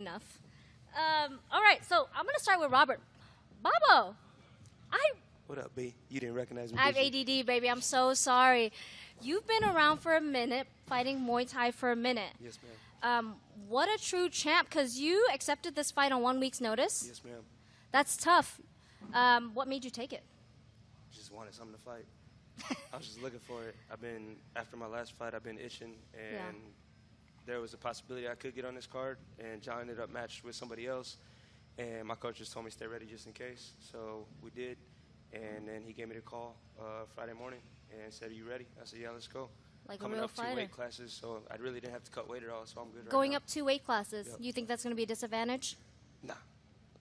Enough. All right, so I'm going to start with Robert. Babo, What up, B? You didn't recognize me, I have did you? ADD, baby. I'm so sorry. You've been around for a minute, fighting Muay Thai for a minute. Yes, ma'am. What a true champ, because you accepted this fight on 1 week's notice. Yes, ma'am. That's tough. What made you take it? Just wanted something to fight. I was just looking for it. After my last fight, I've been itching, and there was a possibility I could get on this card, and John ended up matched with somebody else, and my coach just told me stay ready just in case. So we did, and then he gave me the call Friday morning and said, "Are you ready?" I said, "Yeah, let's go." Like Coming a real up fighter. 2 weight classes, so I really didn't have to cut weight at all, so I'm good Going right up 2 weight classes, Yep. you think that's going to be a disadvantage? now. Nah.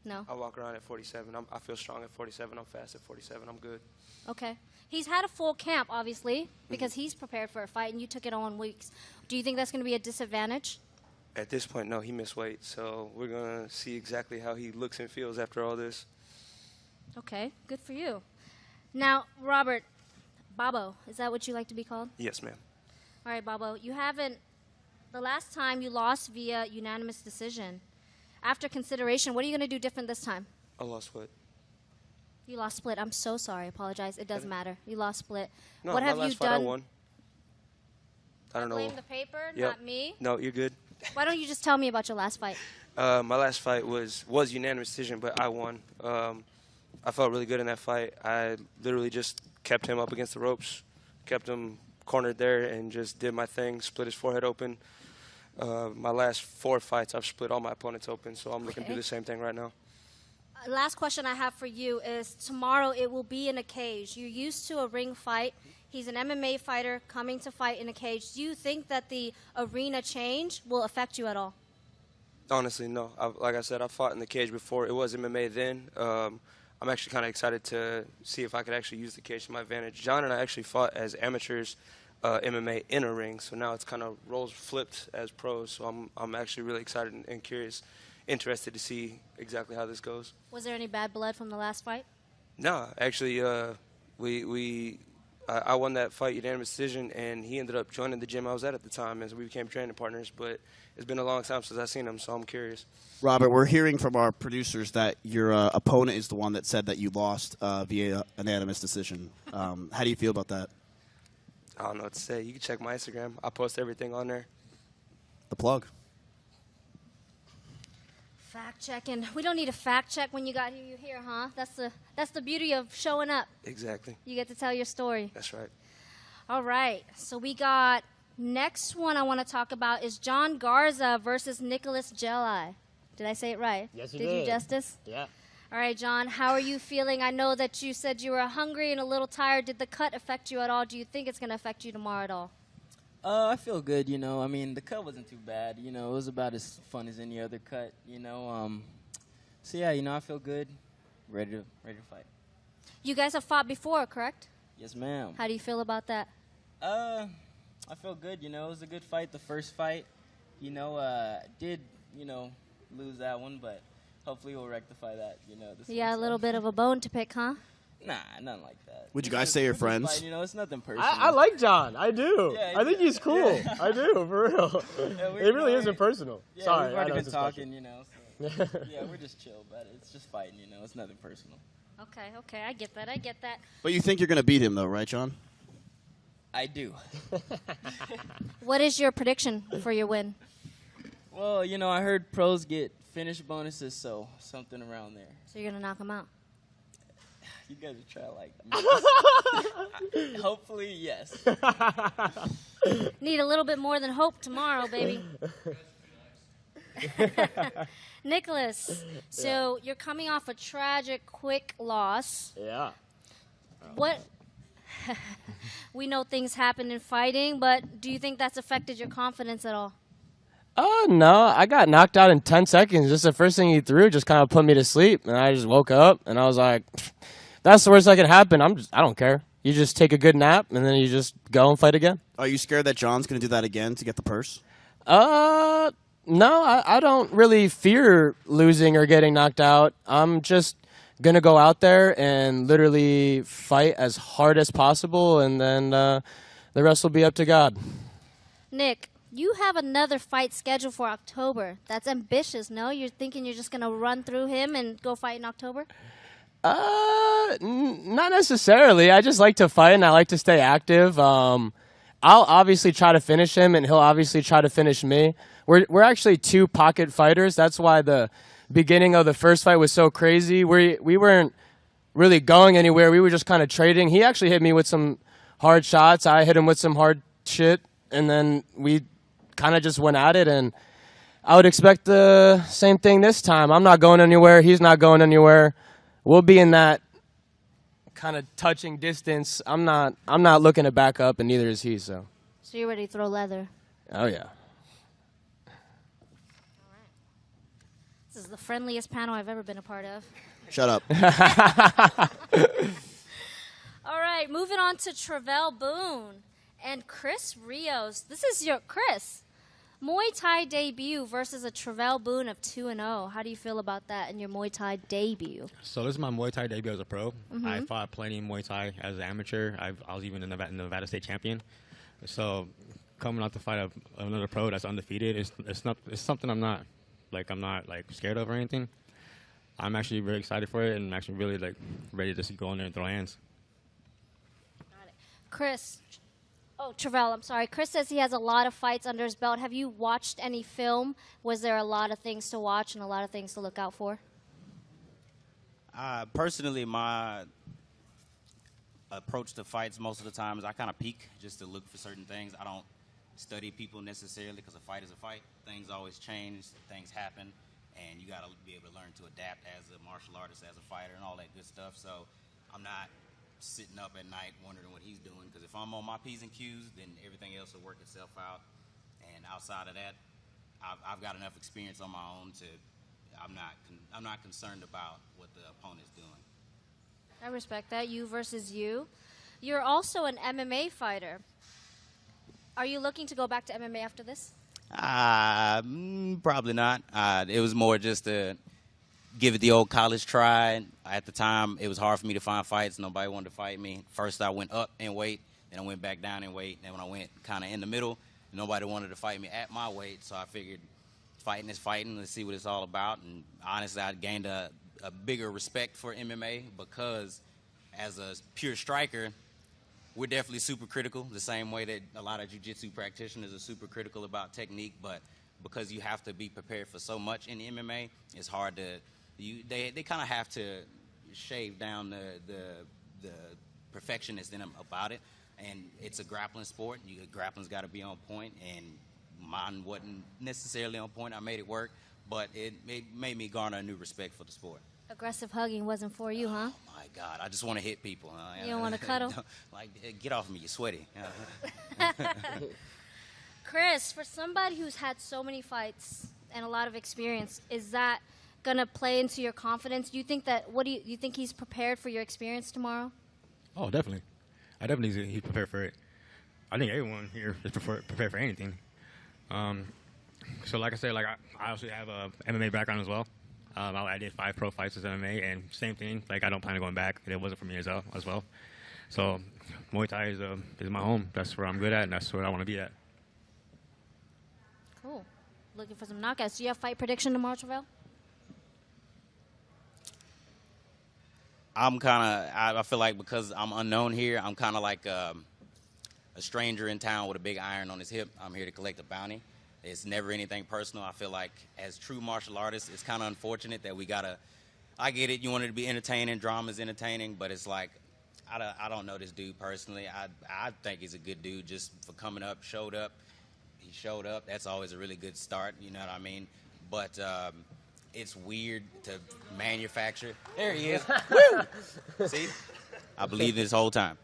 No? I walk around at 47. I feel strong at 47. I'm fast at 47. I'm good. Okay. He's had a full camp, obviously, because he's prepared for a fight, and you took it on 1 week. Do you think that's going to be a disadvantage? At this point, no, he missed weight, so we're going to see exactly how he looks and feels after all this. Okay, good for you. Now, Robert, Babo, is that what you like to be called? Yes, ma'am. All right, Babo, the last time you lost via unanimous decision. After consideration, what are you going to do different this time? I lost what? You lost split. I'm so sorry. I apologize. It doesn't matter. You lost split. No, what my have last you fight done? I won. I don't know. Blame the paper, Yep. not me. No, you're good. Why don't you just tell me about your last fight? My last fight was unanimous decision, but I won. I felt really good in that fight. I literally just kept him up against the ropes, kept him cornered there, and just did my thing, split his forehead open. My last 4 fights, I've split all my opponents open, so I'm looking to do the same thing right now. Last question I have for you is, tomorrow it will be in a cage. You're used to a ring fight. He's an MMA fighter coming to fight in a cage. Do you think that the arena change will affect you at all? Honestly, no. Like I said, I fought in the cage before. It was MMA then. I'm actually kind of excited to see if I could actually use the cage to my advantage. John and I actually fought as amateurs MMA in a ring, so now it's kind of roles flipped as pros. So I'm actually really excited and curious, interested to see exactly how this goes. Was there any bad blood from the last fight? No, actually, I won that fight unanimous decision, and he ended up joining the gym I was at the time, and so we became training partners. But it's been a long time since I've seen him, so I'm curious. Robert, we're hearing from our producers that your opponent is the one that said that you lost via unanimous decision. How do you feel about that? I don't know what to say. You can check my Instagram. I post everything on there. The plug. Fact checking. We don't need a fact check when you got you here, huh? That's the beauty of showing up. Exactly. You get to tell your story. That's right. All right. So we got next one I want to talk about is John Garza versus Nicholas Gjelaj. Did I say it right? Yes, you did. Did you justice? Yeah. All right, John. How are you feeling? I know that you said you were hungry and a little tired. Did the cut affect you at all? Do you think it's going to affect you tomorrow at all? I feel good, you know. I mean, the cut wasn't too bad. You know, it was about as fun as any other cut, you know. So, yeah, you know, I feel good. Ready to fight. You guys have fought before, correct? Yes, ma'am. How do you feel about that? I feel good, you know. It was a good fight, the first fight. You know, did, you know, lose that one, but hopefully we'll rectify that, you know. Yeah, a little bit of a bone to pick, huh? Nah, nothing like that. Would you guys say you're friends? Fight, you know, it's nothing personal. I like John. I do. Yeah, I think he's cool. yeah. I do, for real. Yeah, It really isn't personal. Yeah, Sorry. we've I already know been it's a talking, you know. So. special. Yeah, we're just chill about it. It's just fighting, you know. It's nothing personal. Okay, I get that. But you think you're going to beat him, though, right, John? I do. What is your prediction for your win? Well, you know, I heard pros get finish bonuses, so something around there. So you're going to knock him out? You guys are trying to like hopefully, yes. Need a little bit more than hope tomorrow, baby. Nicholas, so you're coming off a tragic, quick loss. Yeah. What? We know things happen in fighting, but do you think that's affected your confidence at all? No, I got knocked out in 10 seconds. Just the first thing he threw just kind of put me to sleep, and I just woke up, and I was like, that's the worst that could happen. I don't care. You just take a good nap, and then you just go and fight again. Are you scared that John's going to do that again to get the purse? No, I don't really fear losing or getting knocked out. I'm just going to go out there and literally fight as hard as possible, and then the rest will be up to God. Nick, You have another fight scheduled for October. That's ambitious, no? You're thinking you're just going to run through him and go fight in October? Not necessarily. I just like to fight and I like to stay active. I'll obviously try to finish him, and he'll obviously try to finish me. We're actually two pocket fighters. That's why the beginning of the first fight was so crazy. We weren't really going anywhere. We were just kind of trading. He actually hit me with some hard shots. I hit him with some hard shit, and then we kind of just went at it. And I would expect the same thing this time. I'm not going anywhere. He's not going anywhere. We'll be in that kind of touching distance. I'm not looking to back up, and neither is he. So you're ready to throw leather? Oh yeah. This is the friendliest panel I've ever been a part of. Shut up. All right, moving on to Travell Boone and Chris Rios. This is your Chris Muay Thai debut versus a Travell Boone of 2-0. How do you feel about that in your Muay Thai debut? So this is my Muay Thai debut as a pro. I fought plenty in Muay Thai as an amateur. I was even a Nevada State champion. So coming out to fight another pro that's undefeated, it's something I'm not scared of or anything. I'm actually really excited for it, and I'm actually really ready to go in there and throw hands. Got it. Travell, I'm sorry. Chris says he has a lot of fights under his belt. Have you watched any film? Was there a lot of things to watch and a lot of things to look out for? Personally, my approach to fights most of the time is I kind of peek just to look for certain things. I don't study people necessarily because a fight is a fight. Things always change, things happen, and you got to be able to learn to adapt as a martial artist, as a fighter, and all that good stuff. So I'm not sitting up at night wondering what he's doing, because if I'm on my P's and Q's, then everything else will work itself out. And outside of that, I've got enough experience on my own to I'm not concerned about what the opponent's doing. I respect that. You versus you. You're also an MMA fighter. Are you looking to go back to MMA after this? Probably not. It was more just to give it the old college try. At the time, it was hard for me to find fights. Nobody wanted to fight me. First, I went up in weight, then I went back down in weight. Then when I went kind of in the middle, nobody wanted to fight me at my weight, so I figured fighting is fighting. Let's see what it's all about. And honestly, I gained a bigger respect for MMA because as a pure striker, we're definitely super critical, the same way that a lot of jiu-jitsu practitioners are super critical about technique, but because you have to be prepared for so much in MMA, it's hard to they kind of have to shave down the perfectionist in them about it. And it's a grappling sport. Grappling's got to be on point, and mine wasn't necessarily on point. I made it work, but it made me garner a new respect for the sport. Aggressive hugging wasn't for you, huh? Oh, my God. I just want to hit people. You don't want to cuddle? Get off of me. You're sweaty. Chris, for somebody who's had so many fights and a lot of experience, is that going to play into your confidence? Do you think you think he's prepared for your experience tomorrow? Oh, definitely. I definitely think he's prepared for it. I think everyone here is prepared for anything. So like I said, I also have a MMA background as well. I did 5 pro fights as MMA, and same thing. I don't plan on going back. It wasn't for me as well. So Muay Thai is my home. That's where I'm good at, and that's where I want to be at. Cool. Looking for some knockouts. Do you have fight prediction tomorrow, Travell? I feel like because I'm unknown here, I'm kind of like a stranger in town with a big iron on his hip. I'm here to collect a bounty. It's never anything personal. I feel like as true martial artists, it's kind of unfortunate that I get it, you want it to be entertaining, drama's entertaining, but it's like, I don't know this dude personally. I think he's a good dude just for coming up, showed up. He showed up. That's always a really good start, you know what I mean? But it's weird to manufacture. There he is. Woo! See? I believed this whole time.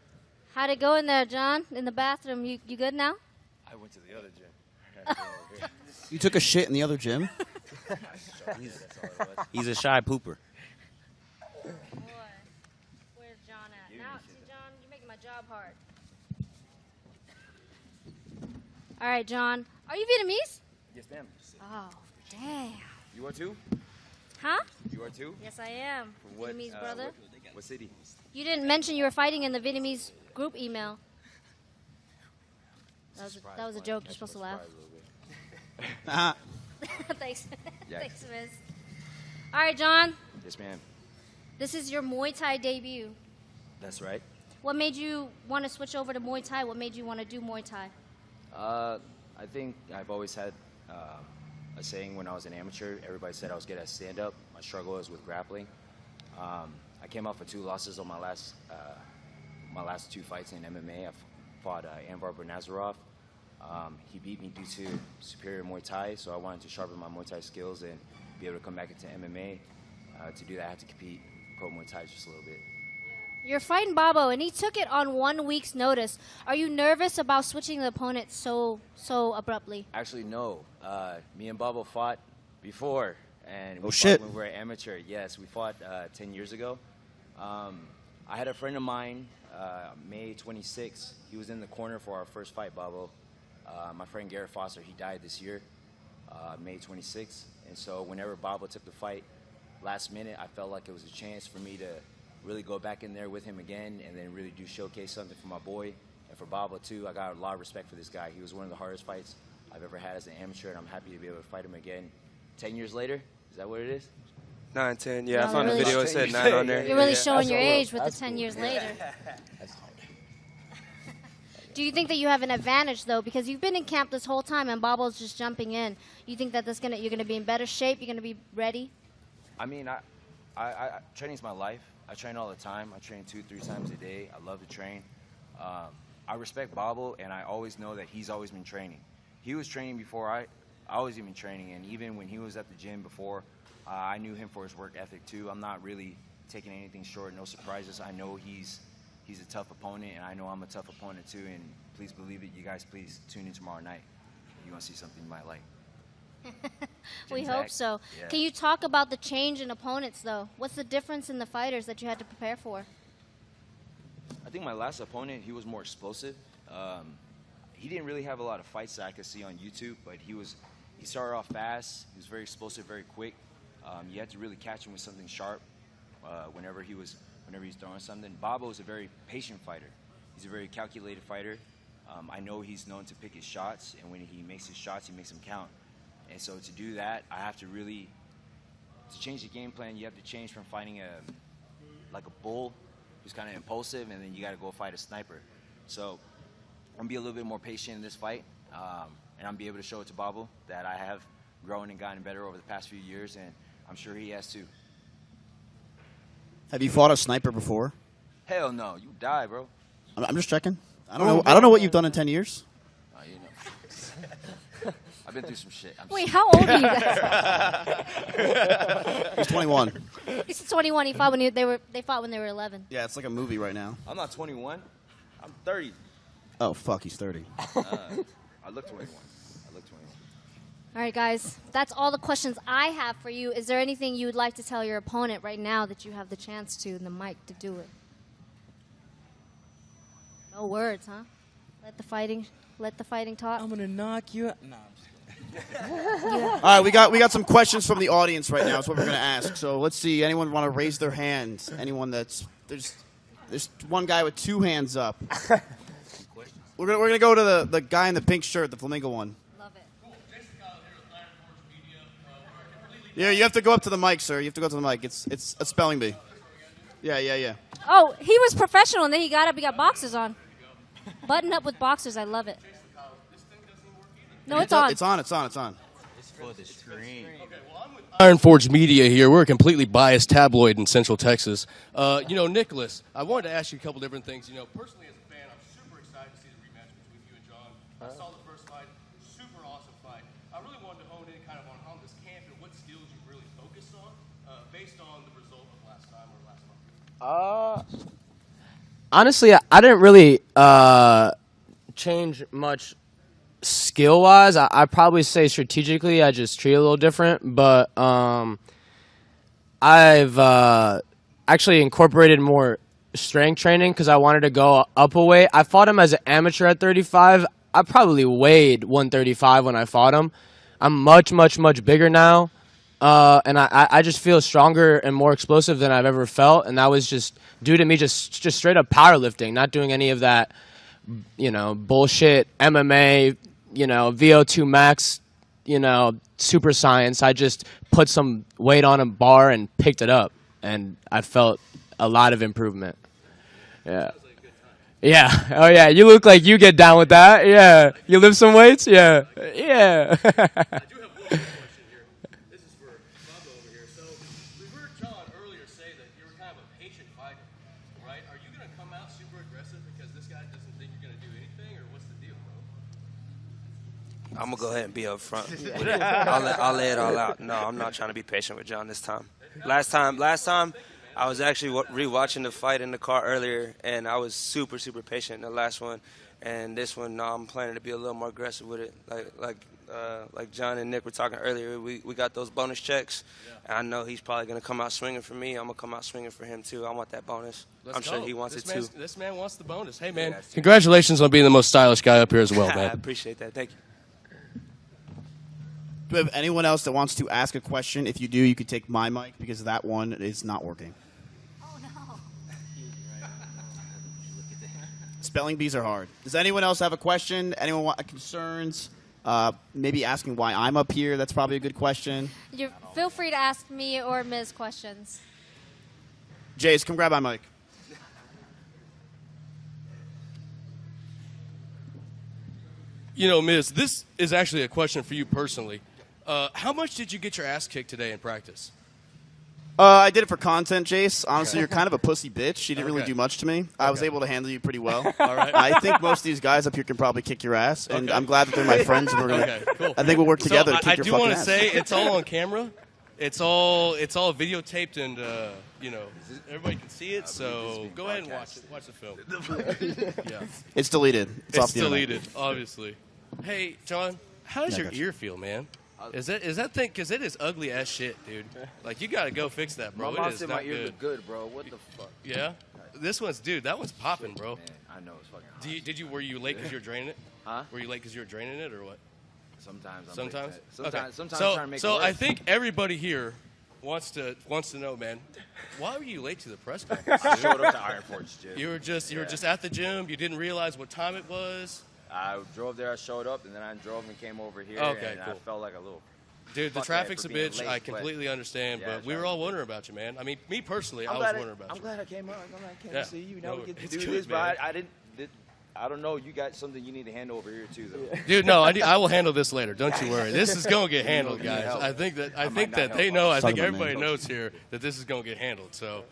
How'd it go in there, John? In the bathroom? You good now? I went to the other gym. You took a shit in the other gym? He's a shy pooper. Boy, where's John at? Now, see, John, you're making my job hard. All right, John. Are you Vietnamese? Yes, ma'am. Oh, damn. You are too? Huh? You are too? Yes, I am. From what, Vietnamese brother. What city? You didn't mention you were fighting in the Vietnamese group email. That was a joke. You're supposed to laugh. Thanks. Yeah. Thanks, Miz. All right, John. Yes, ma'am. This is your Muay Thai debut. That's right. What made you want to switch over to Muay Thai? What made you want to do Muay Thai? I think I've always had a saying when I was an amateur. Everybody said I was good at stand-up. My struggle was with grappling. I came off of 2 losses on my last 2 fights in MMA. I fought Armbar Back. He beat me due to superior Muay Thai, so I wanted to sharpen my Muay Thai skills and be able to come back into MMA. To do that, I had to compete pro Muay Thai just a little bit. You're fighting Babo, and he took it on 1 week's notice. Are you nervous about switching the opponent so abruptly? Actually, no. Me and Babo fought before, and we fought shit. when we were amateur. Yes, we fought 10 years ago. I had a friend of mine, May 26th. He was in the corner for our first fight, Babo. My friend Garrett Foster, he died this year, May 26th. And so whenever Babo took the fight last minute, I felt like it was a chance for me to really go back in there with him again and then really do showcase something for my boy and for Babo too. I got a lot of respect for this guy. He was one of the hardest fights I've ever had as an amateur, and I'm happy to be able to fight him again 10 years later. Is that what it is? 9, 10. Yeah, No, I found really a video. It said 9 on there. You're really Yeah. showing your That's all age with the that's 10 cool. years later. That's Do you think that you have an advantage, though, because you've been in camp this whole time and Babo's just jumping in? You think that you're going to be in better shape? You're going to be ready? I mean, training's my life. I train all the time. I train 2-3 times a day. I love to train. I respect Babo, and I always know that he's always been training. He was training before I was even training, and even when he was at the gym before, I knew him for his work ethic too. I'm not really taking anything short, no surprises. I know he's a tough opponent, and I know I'm a tough opponent too, and please believe it. You guys please tune in tomorrow night. You're going to see something you might like. We Jim hope Zach, so. yeah. Can you talk about the change in opponents, though? What's the difference in the fighters that you had to prepare for? I think my last opponent, he was more explosive. He didn't really have a lot of fights that I could see on YouTube, but he started off fast. He was very explosive, very quick. You had to really catch him with something sharp whenever he's throwing something. Babo is a very patient fighter. He's a very calculated fighter. I know he's known to pick his shots, and when he makes his shots, he makes them count. And so to do that, I have to change the game plan. You have to change from fighting like a bull who's kind of impulsive, and then you got to go fight a sniper. So I'm going to be a little bit more patient in this fight, and I'm going to be able to show it to Babo that I have grown and gotten better over the past few years, and I'm sure he has too. Have you fought a sniper before? Hell no. You die, bro. I'm just checking. I don't know what you've done in 10 years. You know. I've been through some shit. Wait, how old are you guys? He's 21. He's 21. He fought they fought when they were 11. Yeah, it's like a movie right now. I'm not 21. I'm 30. Oh, fuck, he's 30. I look 21. All right, guys. That's all the questions I have for you. Is there anything you would like to tell your opponent right now that you have the chance to, in the mic, to do it? No words, huh? Let the fighting talk. I'm gonna knock you out. No, I'm just kidding. All right, we got some questions from the audience right now. That's what we're going to ask. So let's see. Anyone want to raise their hand? Anyone there's one guy with 2 hands up. We're gonna go to the guy in the pink shirt, the flamingo one. Love it. Yeah, you have to go up to the mic, sir. You have to go to the mic. It's a spelling bee. Yeah. Oh, he was professional, and then he got up. He got boxers on. Button up with boxers. I love it. No, it's on. It's on. It's for the screen. Iron Forge Media here. We're a completely biased tabloid in Central Texas. Nicholas, I wanted to ask you a couple different things. Personally as a fan, I'm super excited to see the rematch between you and John. I saw the first fight, super awesome fight. I really wanted to hone in kind of on this camp and what skills you really focused on based on the result of last time or last fight. Honestly, I didn't really change much skill-wise. I'd probably say strategically I just treat it a little different. But I've actually incorporated more strength training because I wanted to go up a weight. I fought him as an amateur at 35. I probably weighed 135 when I fought him. I'm much, much, much bigger now. And I just feel stronger and more explosive than I've ever felt. And that was just due to me just straight up powerlifting, not doing any of that, bullshit MMA, VO2 max, super science. I just put some weight on a bar and picked it up, and I felt a lot of improvement. Yeah. Yeah. Oh, yeah. You look like you get down with that. Yeah. You lift some weights? Yeah. Yeah. I do have one more question here. This is for Bob over here. So we heard John earlier say that you were kind of a patient fighter, right? Are you going to come out super aggressive because this guy doesn't think you're going to do anything, or what's the deal, bro? I'm going to go ahead and be up front. I'll lay it all out. No, I'm not trying to be patient with John this time. Last time, I was actually rewatching the fight in the car earlier, and I was super, super patient in the last one. And this one, no, I'm planning to be a little more aggressive with it. Like John and Nick were talking earlier, we got those bonus checks. Yeah. And I know he's probably going to come out swinging for me. I'm going to come out swinging for him, too. I want that bonus. I'm sure he wants it, too. This man wants the bonus. Hey, man. Congratulations on being the most stylish guy up here as well, man. I appreciate that. Thank you. Do we have anyone else that wants to ask a question? If you do, you could take my mic because that one is not working. Oh, no. Spelling bees are hard. Does anyone else have a question? Anyone want concerns? Maybe asking why I'm up here. That's probably a good question. Feel free to ask me or Ms. questions. Jace, come grab my mic. Miz, this is actually a question for you personally. How much did you get your ass kicked today in practice? I did it for content, Jace. Honestly, you're kind of a pussy bitch. She didn't really do much to me. I was able to handle you pretty well. All right. I think most of these guys up here can probably kick your ass, and I'm glad that they're my friends. And we're gonna. Okay, cool. I think we'll work together to kick your fucking ass. I do want to say it's all on camera. It's all videotaped, and everybody can see it. So go ahead and watch the film. Yeah. It's deleted. It's off the deleted, internet. Obviously. Hey, John, how does your ear feel, man? Is that thing? Because it is ugly as shit, dude. Like, you got to go fix that, bro. My mom it is said not my ears good. look good, bro. What the fuck? Yeah? That one's popping, bro. Man, I know it's fucking hot. Were you late because you were draining it? Huh? Were you late because you were draining it, or what? Sometimes. Sometimes? Sometimes So, I'm trying to make it work. I think everybody here wants to know, man. Why were you late to the press conference? I showed up to Iron Forge gym. You were just at the gym. You didn't realize what time it was. I drove there. I showed up, and then I drove and came over here. Okay, and cool. I felt like a little. Dude, the traffic's a bitch. Late, I completely understand, yeah, but we were all wondering about you, man. I mean, me personally, I was wondering about you. I'm glad I came out. I'm glad I came Yeah. to see you. Now we get to It's do good, this, man. but I don't know. You got something you need to handle over here too, though. Dude, no, I will handle this later. Don't you worry. This is gonna get handled, guys. I think that they know. I think everybody knows here that this is gonna get handled. So,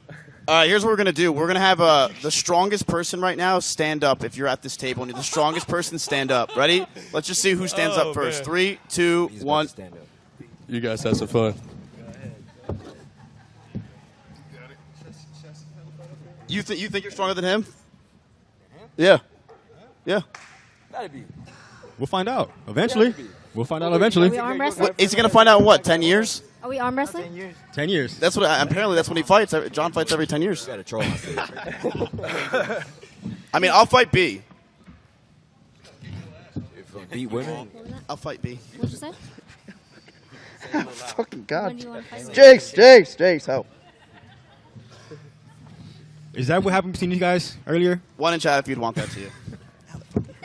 here's what we're gonna do. We're gonna have the strongest person right now stand up. If you're at this table and you're the strongest person, stand up. Ready? Let's just see who stands up first. Man. 3, 2, 1. Stand up. you guys have some fun. You think you're stronger than him? Yeah. Yeah. Gotta be. We'll find out eventually. We'll find out eventually. Are we arm wrestling? Is he gonna find out in what? 10 years? Are we arm wrestling? 10 years. That's what. Apparently, that's when he fights. John fights every 10 years. You gotta troll my I mean, I'll fight B. Beat women. I'll fight B. What'd you say? Fucking When God. do you want to fight me? Jace, help. Is that what happened between you guys earlier? One in chat if you'd want that to you.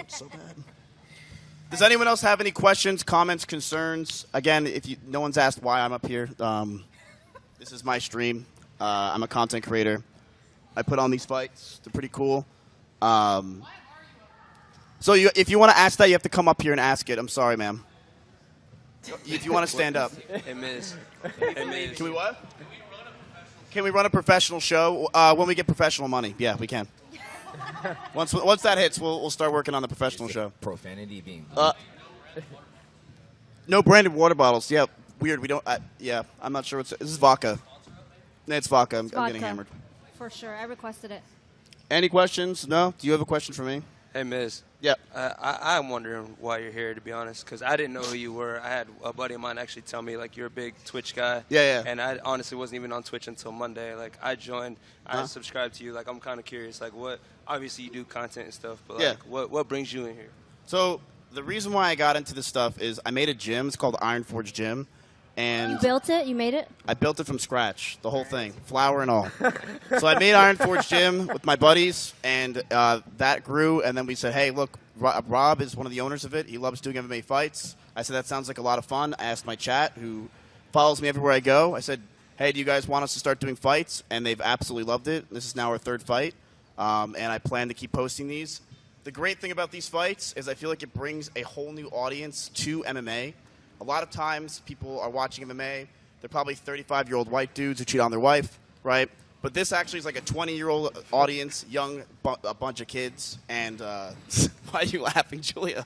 So bad. Does anyone else have any questions, comments, concerns? Again, no one's asked why I'm up here. This is my stream. I'm a content creator. I put on these fights. They're pretty cool. So if you want to ask that, you have to come up here and ask it. I'm sorry, ma'am. If you want to stand up. Hey, Miz. Can we what? Can we run a professional show when we get professional money? Yeah, we can. Once that hits, we'll start working on the professional show. Profanity being. No branded water bottles. Yeah, weird. We don't. Yeah, I'm not sure. This is vodka. No, it's vodka. I'm getting Vodka. hammered. For sure. I requested it. Any questions? No. Do you have a question for me? Hey, Miz. Yeah. I'm wondering why you're here, to be honest, because I didn't know who you were. I had a buddy of mine actually tell me, like, you're a big Twitch guy. Yeah. And I honestly wasn't even on Twitch until Monday. Like, I joined. I subscribed to you. Like, I'm kind of curious. Like, what? Obviously, you do content and stuff, but, like, what brings you in here? So the reason why I got into this stuff is I made a gym. It's called Iron Forge Gym. And You built it? You made it? I built it from scratch, the whole thing, flour and all. So I made Iron Forge Gym with my buddies, and that grew. And then we said, hey, look, Rob is one of the owners of it. He loves doing MMA fights. I said, that sounds like a lot of fun. I asked my chat, who follows me everywhere I go. I said, hey, do you guys want us to start doing fights? And they've absolutely loved it. This is now our 3rd fight, and I plan to keep posting these. The great thing about these fights is I feel like it brings a whole new audience to MMA. A lot of times people are watching MMA. They're probably 35-year-old white dudes who cheat on their wife, right? But this actually is like a 20-year-old audience, a bunch of kids. And why are you laughing, Julia?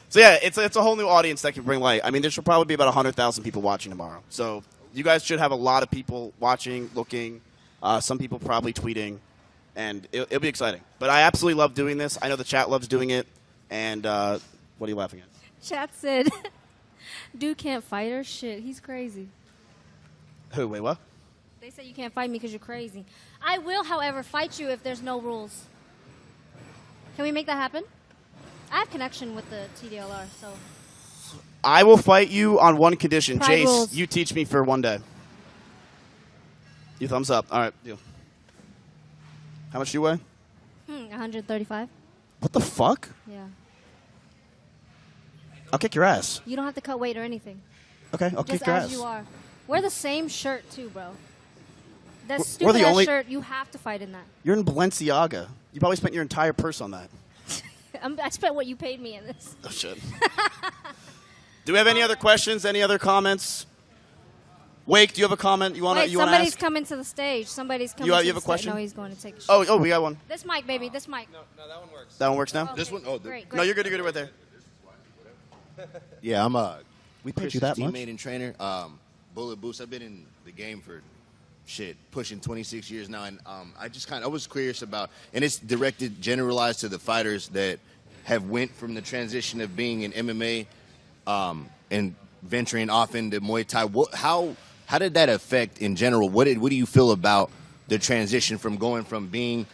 So, yeah, it's a whole new audience that can bring light. I mean, there should probably be about 100,000 people watching tomorrow. So you guys should have a lot of people watching, looking, some people probably tweeting, and it'll be exciting. But I absolutely love doing this. I know the chat loves doing it. And what are you laughing at? Chat said, dude can't fight her. Shit, he's crazy. Who? Wait, what? They said you can't fight me because you're crazy. I will, however, fight you if there's no rules. Can we make that happen? I have connection with the TDLR, so. I will fight you on one condition. Pride Jace, rules. you teach me for one day. You thumbs up. All right, deal. How much do you weigh? 135. What the fuck? Yeah. I'll kick your ass. You don't have to cut weight or anything. Okay, I'll Just kick your as ass. you are. Wear the same shirt, too, bro. That We're stupid the ass only- shirt, you have to fight in that. You're in Balenciaga. You probably spent your entire purse on that. I spent what you paid me in this. Oh, shit. Do we have any other questions? Any other comments? Wake, do you have a comment you want to Wait, ask? somebody's coming to the stage. Somebody's coming to you have the a question? No, he's going to take a shit. Oh, we got one. This mic, baby. This mic. No, that one works. That one works now? Okay. This one? Oh, great. No, you're good. You're good right there. Yeah, I'm We paid you Chris's that much? teammate and trainer. Bullet Boost. I've been in the game for pushing 26 years now, and I was curious about, and it's generalized to the fighters that have went from the transition of being in MMA and venturing off into Muay Thai. How did that affect in general? What do you feel about the transition from going from being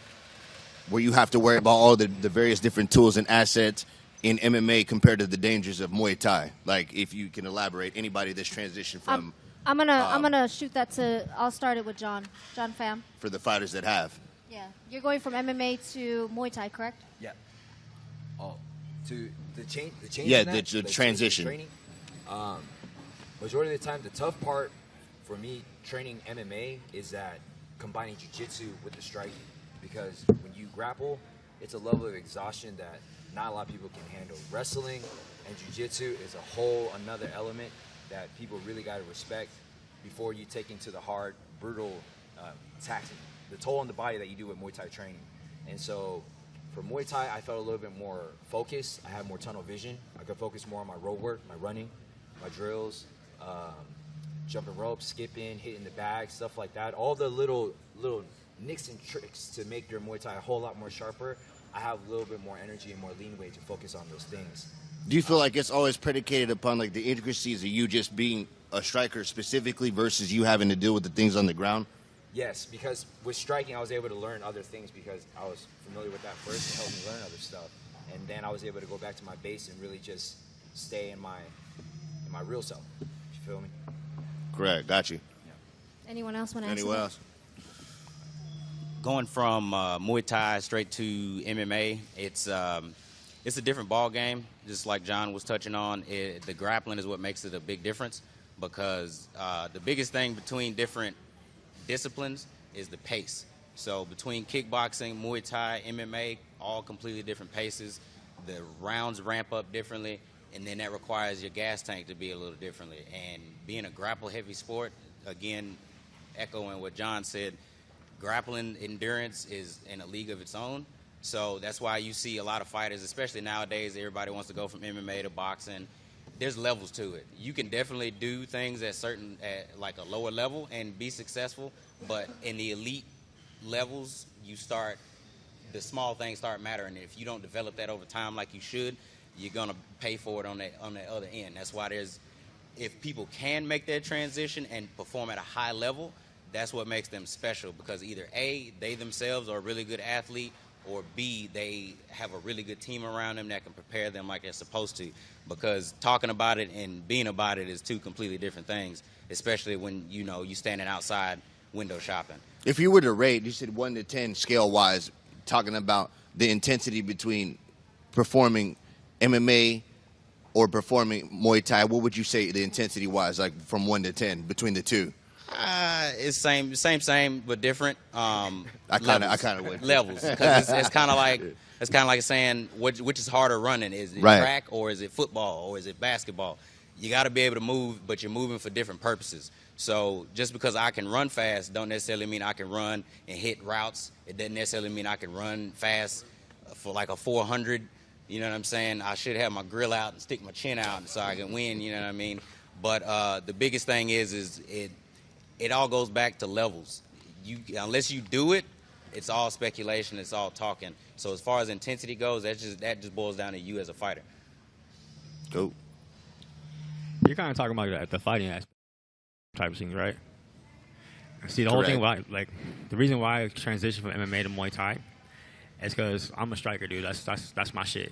where you have to worry about all the various different tools and assets in MMA compared to the dangers of Muay Thai? Like, if you can elaborate, anybody that's transitioned from I'm gonna shoot that to. I'll start it with John Pham. for the fighters that have. Yeah, you're going from MMA to Muay Thai, correct? Yeah. Oh, to the change. The change. Yeah, in that, the like, transition. Training. Majority of the time, the tough part for me training MMA is that combining jiu-jitsu with the striking, because when you grapple, it's a level of exhaustion that not a lot of people can handle. Wrestling and jiu-jitsu is a whole another element that people really got to respect before you take into the hard, brutal taxing, the toll on the body that you do with Muay Thai training. And so for Muay Thai, I felt a little bit more focused. I had more tunnel vision. I could focus more on my road work, my running, my drills, jumping ropes, skipping, hitting the bag, stuff like that. All the little nicks and tricks to make your Muay Thai a whole lot more sharper. I have a little bit more energy and more leeway to focus on those things. Do you feel like it's always predicated upon like the intricacies of you just being a striker specifically versus you having to deal with the things on the ground? Yes, because with striking, I was able to learn other things because I was familiar with that first. It helped me learn other stuff. And then I was able to go back to my base and really just stay in my real self. You feel me? Correct. Got you. Anyone else want to answer? Anyone that? else? Going from Muay Thai straight to MMA, it's a different ball game. Just like John was touching on, the grappling is what makes it a big difference, because the biggest thing between different disciplines is the pace. So between kickboxing, Muay Thai, MMA, all completely different paces. The rounds ramp up differently, and then that requires your gas tank to be a little differently. And being a grapple-heavy sport, again, echoing what John said, grappling endurance is in a league of its own. So that's why you see a lot of fighters, especially nowadays, everybody wants to go from MMA to boxing. There's levels to it. You can definitely do things at like a lower level and be successful, but in the elite levels, the small things start mattering. If you don't develop that over time like you should, you're gonna pay for it on the other end. That's why if people can make that transition and perform at a high level, that's what makes them special, because either A, they themselves are a really good athlete, or B, they have a really good team around them that can prepare them like they're supposed to. Because talking about it and being about it is two completely different things, especially when you're standing outside window shopping. If you were to rate, you said 1 to 10 scale-wise, talking about the intensity between performing MMA or performing Muay Thai, what would you say the intensity wise, like from 1 to 10 between the two? It's same, but different. I kind of would levels, because it's kind of like saying which is harder running. Is it Right. track, or is it football, or is it basketball? You got to be able to move, but you're moving for different purposes. So just because I can run fast don't necessarily mean I can run and hit routes. It doesn't necessarily mean I can run fast for like a 400. You know what I'm saying? I should have my grill out and stick my chin out so I can win. You know what I mean? But the biggest thing is it all goes back to levels. Unless you do it, it's all speculation. It's all talking. So as far as intensity goes, that just boils down to you as a fighter. Go. You're kind of talking about the fighting aspect type of things, right? See, the whole thing, the reason why I transitioned from MMA to Muay Thai is because I'm a striker, dude. That's my shit.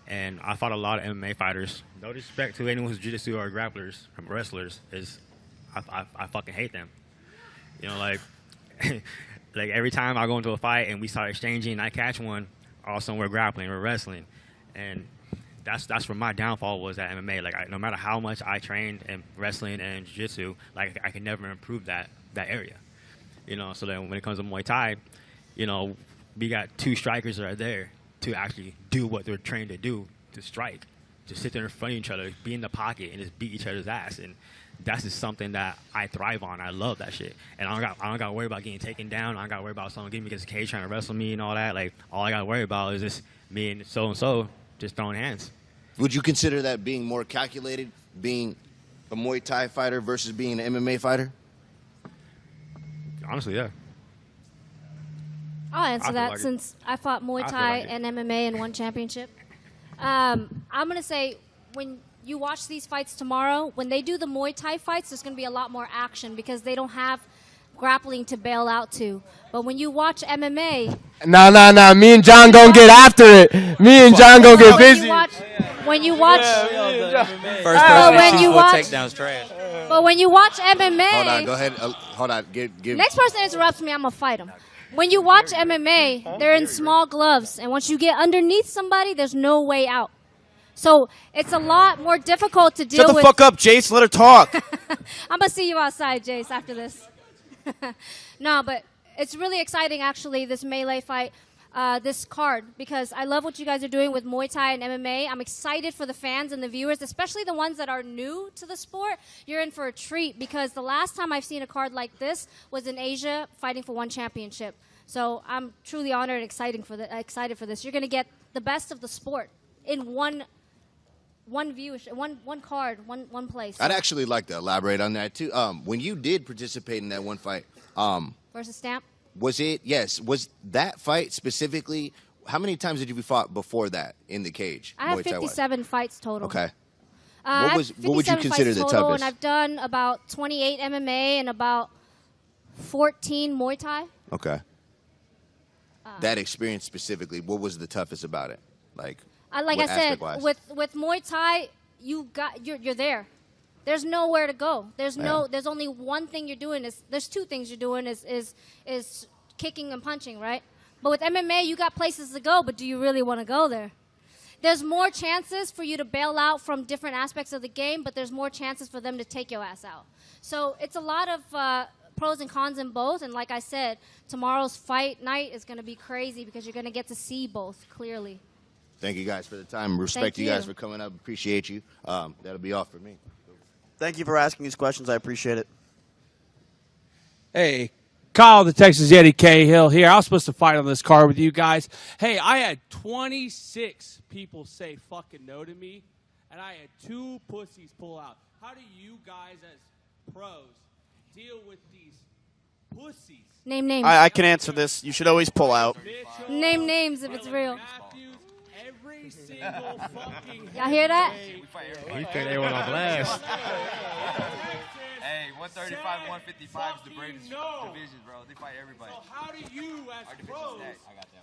And I fought a lot of MMA fighters. No disrespect to anyone who's jiu-jitsu or grapplers, wrestlers, I fucking hate them. You know, like like every time I go into a fight and we start exchanging and I catch one, all of a sudden we're grappling, we're wrestling. And that's where my downfall was at MMA. Like, no matter how much I trained in wrestling and jiu-jitsu, like, I could never improve that area. You know, so then when it comes to Muay Thai, you know, we got two strikers that are there to actually do what they're trained to do, to strike. Just sit there in front of each other, be in the pocket, and just beat each other's ass. And that's just something that I thrive on. I love that shit. And I don't got to worry about getting taken down. I don't got to worry about someone getting me against the cage trying to wrestle me and all that. Like, all I got to worry about is just me and so just throwing hands. Would you consider that being more calculated, being a Muay Thai fighter versus being an MMA fighter? Honestly, yeah. I'll answer that since I fought Muay Thai and MMA and won championship. I'm going to say when you watch these fights tomorrow, when they do the Muay Thai fights, there's going to be a lot more action because they don't have grappling to bail out to. But when you watch MMA... Nah. Me and John gonna get after it. Me and John gonna get busy. When you watch... First person to takedowns trash. But when you watch MMA... Hold on, go ahead. Hold on. Give. Next person interrupts me, I'm going to fight him. When you watch MMA, they're in small gloves. And once you get underneath somebody, there's no way out. So it's a lot more difficult to deal with. Shut the fuck up, Jace. Let her talk. I'm going to see you outside, Jace, after this. No, but it's really exciting, actually, this melee fight, this card, because I love what you guys are doing with Muay Thai and MMA. I'm excited for the fans and the viewers, especially the ones that are new to the sport. You're in for a treat because the last time I've seen a card like this was in Asia fighting for one championship. So I'm truly honored and excited for this. You're going to get the best of the sport in one card, one place. I'd actually like to elaborate on that too. When you did participate in that one fight, versus Stamp, was that fight specifically? How many times did you fought before that in the cage? I have 57 fights total. Okay. What would you consider the toughest? And I've done about 28 MMA and about 14 Muay Thai. Okay. That experience specifically, what was the toughest about it? Like I said, with Muay Thai, you're there. There's nowhere to go. There's only one thing you're doing. There's two things you're doing is kicking and punching, right? But with MMA, you got places to go, but do you really want to go there? There's more chances for you to bail out from different aspects of the game, but there's more chances for them to take your ass out. So it's a lot of pros and cons in both. And like I said, tomorrow's fight night is going to be crazy because you're going to get to see both clearly. Thank you guys for the time. Respect you guys for coming up. Appreciate you. That'll be all for me. Thank you for asking these questions. I appreciate it. Hey, Kyle, the Texas Yeti Cahill here. I was supposed to fight on this card with you guys. Hey, I had 26 people say fucking no to me, and I had 2 pussies pull out. How do you guys as pros deal with these pussies? Name names. I can answer this. You should always pull out. Name names if it's real. Every single fucking Y'all hear that? He put everyone on blast. Hey, 135 and 155 is the bravest division, bro. They fight everybody. So how do you, as pros,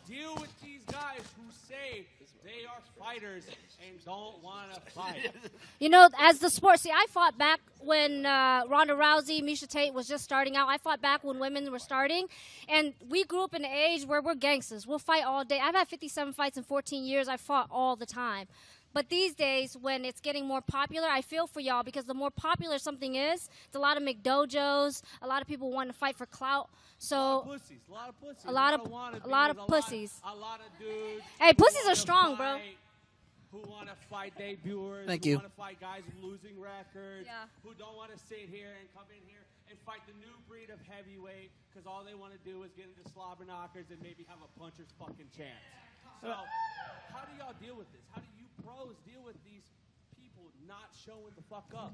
deal with these guys who say they are fighters and don't want to fight? You know, as the sport, see, I fought back when Ronda Rousey, Miesha Tate was just starting out. I fought back when women were starting. And we grew up in an age where we're gangsters. We'll fight all day. I've had 57 fights in 14 years. I fought all the time. But these days, when it's getting more popular, I feel for y'all because the more popular something is, it's a lot of McDojos, a lot of people want to fight for clout. So A lot of pussies. A lot of pussies. A lot of dudes. Hey, pussies are strong, bro. Who want to fight debuters. Thank who you. want to fight guys with losing records. Yeah. Who don't want to sit here and come in here and fight the new breed of heavyweight because all they want to do is get into slobber knockers and maybe have a puncher's fucking chance. So how do y'all deal with this? How do you pros deal with these people not showing the fuck up?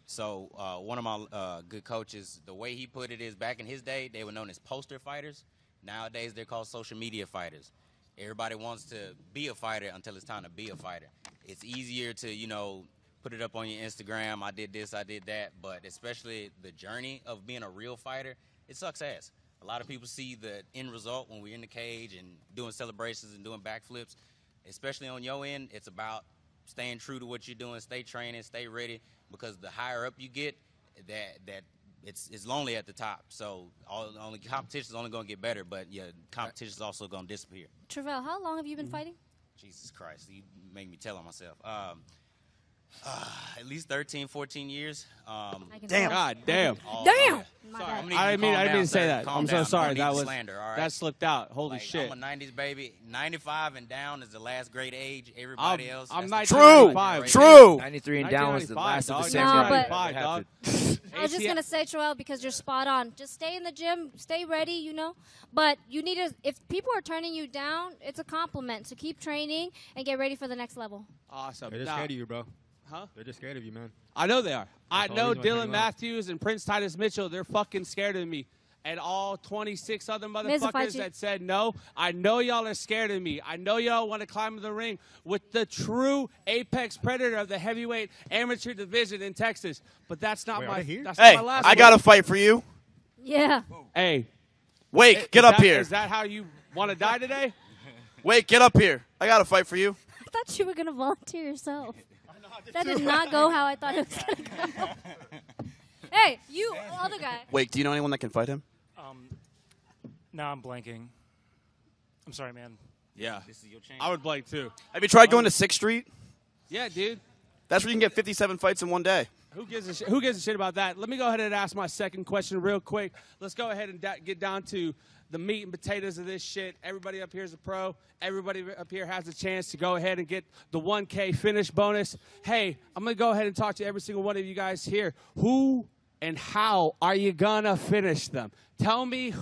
So one of my good coaches, the way he put it is back in his day, they were known as poster fighters. Nowadays, they're called social media fighters. Everybody wants to be a fighter until it's time to be a fighter. It's easier to, you know, put it up on your Instagram, I did this, I did that, but especially the journey of being a real fighter, it sucks ass. A lot of people see the end result when we're in the cage and doing celebrations and doing backflips. Especially on your end, it's about staying true to what you're doing, stay training, stay ready, because the higher up you get, that it's lonely at the top. So only competition is only going to get better, but your competition is also going to disappear. Travell, how long have you been fighting? Jesus Christ, you make me tell on myself. At least 13, 14 years. Damn. God damn. Damn. Sorry, I didn't mean to say that. I'm so sorry. That was slander, all right? that slipped out. Holy Like, shit. I'm a 90s baby. 95 and down is the last great age. Everybody else. I'm that's 1995. True. 93 and down was the last of the dog. samurai. Nah, but- Five, dog. I was just going to say, Travell, because you're spot on. Just stay in the gym, stay ready, you know. But you need to, if people are turning you down, it's a compliment. So keep training and get ready for the next level. Awesome. They're just Now- scared of you, bro. Huh? They're just scared of you, man. I know they are. I That's the know only reason why Dylan they Matthews and Prince Titus Mitchell, they're fucking scared of me. And all 26 other motherfuckers you. that said no, I know y'all are scared of me. I know y'all want to climb in the ring with the true apex predator of the heavyweight amateur division in Texas. But that's not Wait, are my they here? that's Hey, not my last I got a one. fight for you. Yeah. Hey, Wake, get is up that- here. Is that how you want to die today? Wake, get up here. I got a fight for you. I thought you were going to volunteer yourself. That did not go how I thought it was going to go. Hey, you, other guy. Wake, do you know anyone that can fight him? Now I'm blanking. I'm sorry, man. Yeah. I would blank too. Have you tried going to 6th Street? Yeah, dude. That's where you can get 57 fights in one day. Who gives a shit about that? Let me go ahead and ask my second question real quick. Let's go ahead and get down to the meat and potatoes of this shit. Everybody up here is a pro. Everybody up here has a chance to go ahead and get the 1K finish bonus. Hey, I'm going to go ahead and talk to every single one of you guys here. Who and how are you going to finish them? Tell me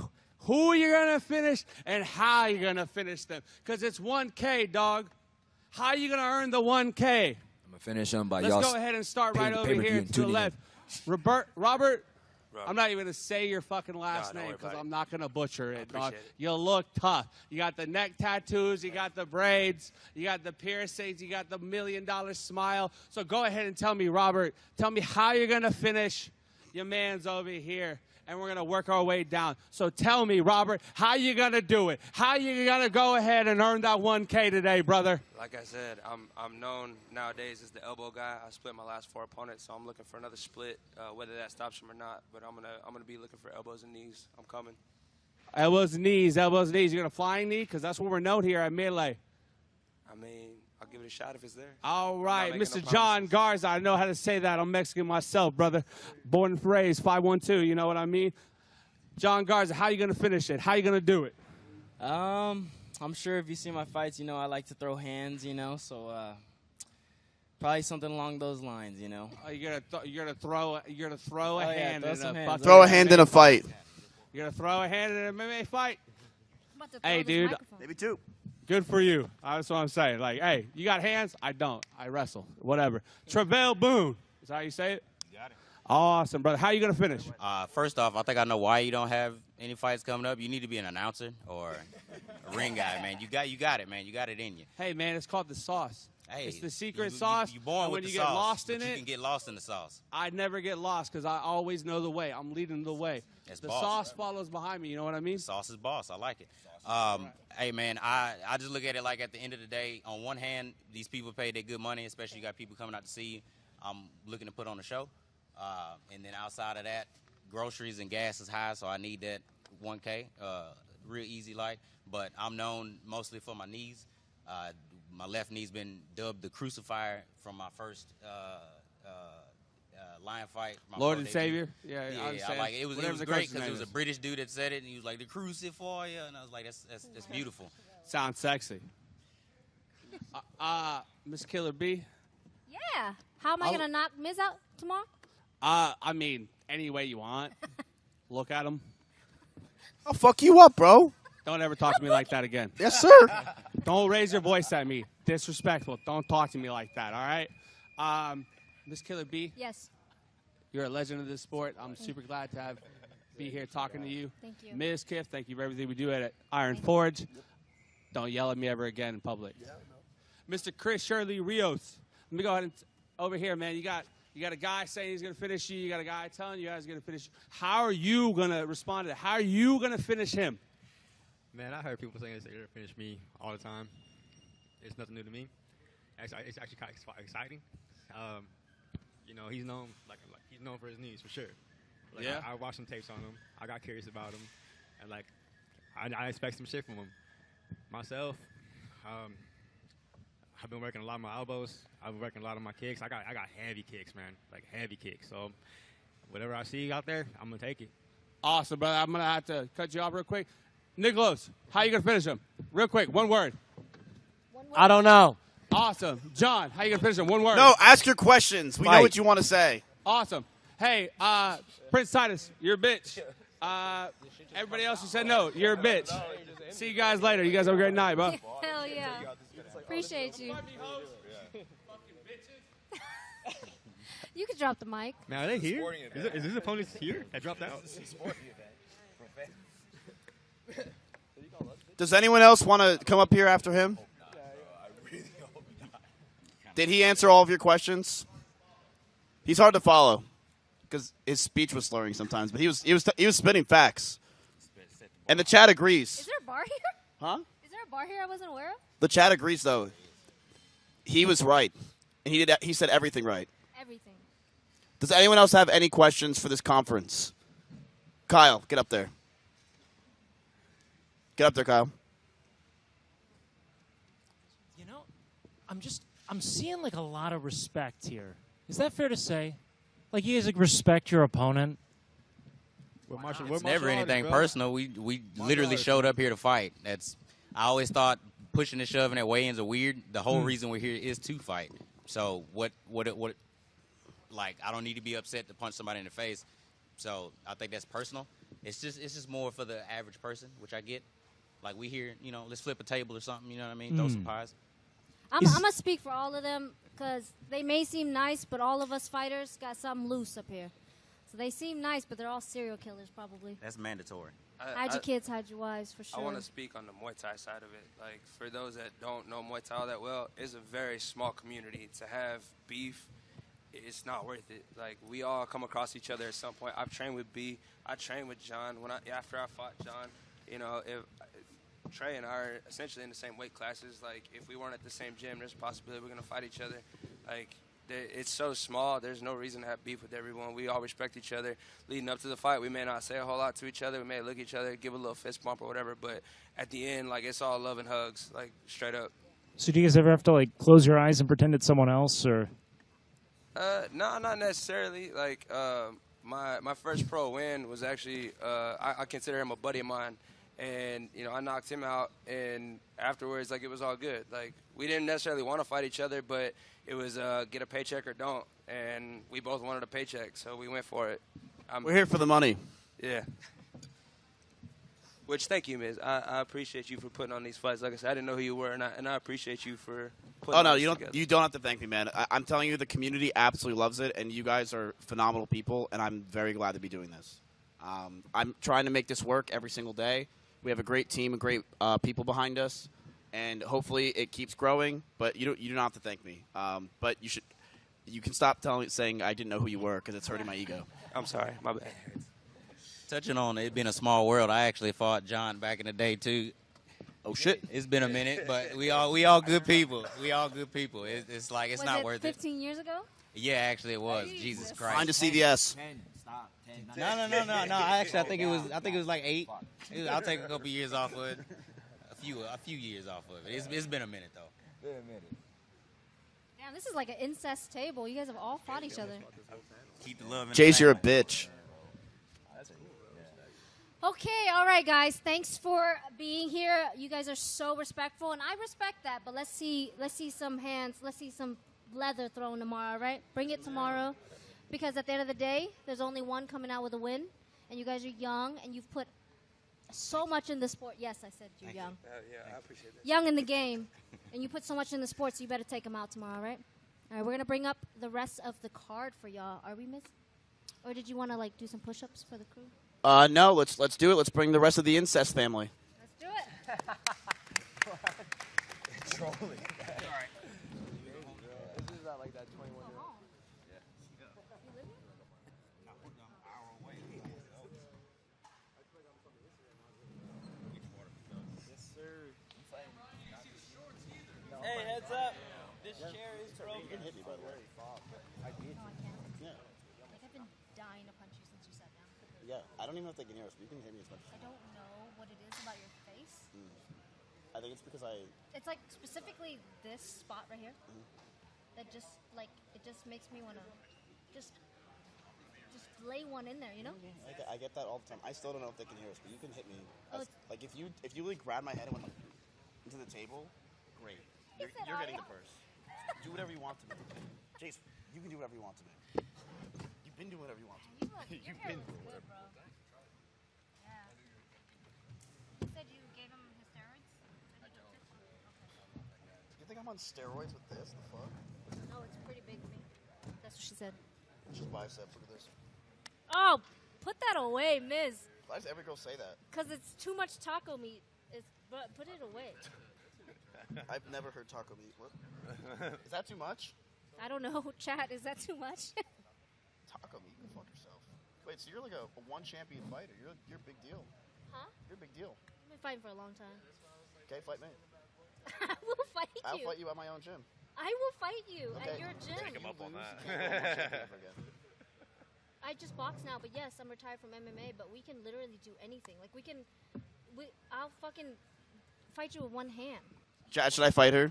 who you're going to finish and how you're going to finish them. Because it's 1K, dog. How are you going to earn the 1K? I'm gonna finish them by Let's y'all. go ahead and start right over pay-per-view here and to the tuning in. left. Robert, I'm not even going to say your fucking last don't name worry because about I'm not going to butcher it, dog. appreciate it. You look tough. You got the neck tattoos. You got the braids. You got the piercings. You got the $1 million smile. So go ahead and tell me, Robert, tell me how you're going to finish your man's over here. And we're going to work our way down. So tell me, Robert, how you going to do it? How you going to go ahead and earn that 1K today, brother? Like I said, I'm known nowadays as the elbow guy. I split my last 4 opponents, so I'm looking for another split, whether that stops him or not. But I'm gonna be looking for elbows and knees. I'm coming. Elbows, knees, elbows, knees. You're going to flying knee? Because that's what we're known here at Melee. I mean, I'll give it a shot if it's there. All right, making Mr. no John Garza. I know how to say that. I'm Mexican myself, brother. Born and raised, 512. You know what I mean? John Garza, how you going to finish it? How you going to do it? I'm sure if you see my fights, you know I like to throw hands, you know, so probably something along those lines, you know. You're gonna throw a yeah, hand throw in some a hands. fucking Throw a hand in a fight. You're gonna throw a hand in an MMA fight? I'm about to throw Hey, this dude. microphone. Maybe 2. Good for you. That's what I'm saying. Like, hey, you got hands? I don't. I wrestle. Whatever. Travell Boone. Is that how you say it? Got it. Awesome, brother. How you gonna finish? First off, I think I know why you don't have any fights coming up. You need to be an announcer or a ring guy, man. You got it, man. You got it in you. Hey, man, it's called the sauce. Hey, It's the secret you sauce. You born and with when the you sauce, get lost in but it, you can get lost in the sauce. I never get lost because I always know the way. I'm leading the way. That's The boss. sauce follows behind me. You know what I mean? Sauce is boss. I like it. Hey, man, I just look at it like at the end of the day, on one hand, these people pay their good money, especially you got people coming out to see you. I'm looking to put on a show. And then outside of that, groceries and gas is high, so I need that 1K, real easy like. But I'm known mostly for my knees. my left knee's been dubbed the crucifier from my first lion fight. My Lord pro and debut. Savior. Yeah, I like it. It was Whatever the great coach's because it name was a is. British dude that said it, and he was like the crucifier, and I was like, that's beautiful. Sounds sexy. Miss Killer B. Yeah. How am I going to knock Miz out tomorrow? I mean, any way you want. Look at him. I'll fuck you up, bro. Don't ever talk to me like that again. Yes, sir. Don't raise your voice at me. Disrespectful. Don't talk to me like that, all right? Miss Killer B. Yes. You're a legend of this sport. I'm super glad to be here talking to you. Thank you. Mizkif, thank you for everything we do at Iron Forge. Don't yell at me ever again in public. Mr. Chris Sherley-Rios. Let me go ahead and over here, man. You got a guy saying he's going to finish you. You got a guy telling you guys going to finish you. How are you going to respond to that? How are you going to finish him? Man, I heard people saying they're going to finish me all the time. It's nothing new to me. It's actually kind of exciting. You know, he's known he's known for his knees for sure. Like, yeah. I watched some tapes on him. I got curious about him, and like I expect some shit from him. Myself, I've been working a lot of my elbows. I've been working a lot of my kicks. I got heavy kicks, man, like heavy kicks. So whatever I see out there, I'm gonna take it. Awesome, brother. I'm gonna have to cut you off real quick. Nicholas, how you gonna finish him? Real quick, one word. I don't know. Awesome. John, how you gonna finish him? One word. No, ask your questions. We know what you want to say. Awesome. Hey, Prince Titus, you're a bitch. Everybody else who said no, you're a bitch. See you guys later. You guys have a great night, bro. Hell yeah. Appreciate you. You can drop the mic. Man, are they here? Is his opponents here that dropped out? Does anyone else want to come up here after him? Did he answer all of your questions? He's hard to follow because his speech was slurring sometimes, but he was spitting facts. And the chat agrees. Is there a bar here? Huh? Is there a bar here I wasn't aware of? The chat agrees, though. He was right, and he said everything right. Everything. Does anyone else have any questions for this conference? Kyle, get up there. Get up there, Kyle. You know, I'm seeing like a lot of respect here. Is that fair to say? Like you guys like respect your opponent? It's never anything personal. We literally showed up here to fight. I always thought pushing and shoving at weigh-ins are weird. The whole reason we're here is to fight. So what like I don't need to be upset to punch somebody in the face. So I think that's personal. It's just more for the average person, which I get. Like we here, you know, let's flip a table or something. You know what I mean? Throw some pies. I'm going to speak for all of them because they may seem nice, but all of us fighters got something loose up here. So they seem nice, but they're all serial killers probably. That's mandatory. Hide your kids, hide your wives, for sure. I want to speak on the Muay Thai side of it. Like, for those that don't know Muay Thai all that well, it's a very small community. To have beef, it's not worth it. Like, we all come across each other at some point. I've trained with B. I trained with John. After I fought John, you know, if Trey and I are essentially in the same weight classes. Like, if we weren't at the same gym, there's a possibility we're going to fight each other. Like, it's so small. There's no reason to have beef with everyone. We all respect each other. Leading up to the fight, we may not say a whole lot to each other. We may look at each other, give a little fist bump or whatever. But at the end, like, it's all love and hugs, like, straight up. So do you guys ever have to like close your eyes and pretend it's someone else, or? No, not necessarily. Like, my first pro win was actually I consider him a buddy of mine. And, you know, I knocked him out, and afterwards, like, it was all good. Like, we didn't necessarily want to fight each other, but it was get a paycheck or don't. And we both wanted a paycheck, so we went for it. We're here for the money. Yeah. Which, thank you, Miz. I appreciate you for putting on these fights. Like I said, I didn't know who you were, and I appreciate you for putting no, this you together. don't have to thank me, man. I'm telling you, the community absolutely loves it, and you guys are phenomenal people, and I'm very glad to be doing this. I'm trying to make this work every single day. We have a great team and great people behind us, and hopefully it keeps growing. But you don't have to thank me. But you can stop saying I didn't know who you were because it's hurting my ego. I'm sorry, my bad. Touching on it being a small world, I actually fought John back in the day too. Oh shit! It's been a minute, but we all good people. We all good people. It's like it's not worth it. 15 years ago? Yeah, actually it was. Jesus Christ. Find a CVS. 10, stop. 10, No. I think it was like 8. I'll take a couple years off of it. A few years off of it. It's been a minute though. Been a minute. Damn, this is like an incest table. You guys have all fought each other. Keep the love in Jace, the you're a family. bitch. Okay, all right, guys. Thanks for being here. You guys are so respectful, and I respect that. But let's see some hands. Let's see some leather thrown tomorrow, all right? Bring it tomorrow, because at the end of the day, there's only one coming out with a win, and you guys are young, and you've put so much in the sport. Yes, I said you're young. Yeah, I appreciate that. Young in the game, and you put so much in the sport, so you better take them out tomorrow, all right? All right, we're gonna bring up the rest of the card for y'all. Are we, Miss? Or did you want to like do some push-ups for the crew? No, let's do it. Let's bring the rest of the incest family. Let's do it. Trolling. Alright. This is not like that 21 year old. Yes, sir. Hey, heads up. This chair is broken. You can hit me, by the way. I did. No, I can't. Yeah. Like I've been dying to punch you since you sat down. Yeah. I don't even know if they can hear us, but you can hit me as much as I don't know what it is about your face. I think it's because I. It's like specifically this spot right here that just like it just makes me want to just lay one in there, you know? I get that all the time. I still don't know if they can hear us, but you can hit me. Oh, Like if you really grab my head and went into the table, great. You're getting the purse. Do whatever you want to me. Jace, you can do whatever you want to me. You've been doing whatever you want to me. You've been doing whatever. Bro. Yeah. You said you gave him his steroids? You think I'm on steroids with this? The fuck? No, it's pretty big to me. That's what she said. Just biceps. Look at this. Oh, put that away, Miz. Why does every girl say that? Because it's too much taco meat. But put it away. I've never heard taco meat. What? Is that too much? I don't know. Chat, is that too much? Taco meat? You can fuck yourself. Wait, so you're like a one champion fighter. You're a big deal. Huh? You're a big deal. I've been fighting for a long time. Okay, fight me. I will fight you. I'll fight you at my own gym. I will fight you Okay. at your gym. Take him up on that. You can't go one champion ever again. I just box now, but yes, I'm retired from MMA. But we can literally do anything. Like I'll fucking fight you with one hand. Chad, should I fight her?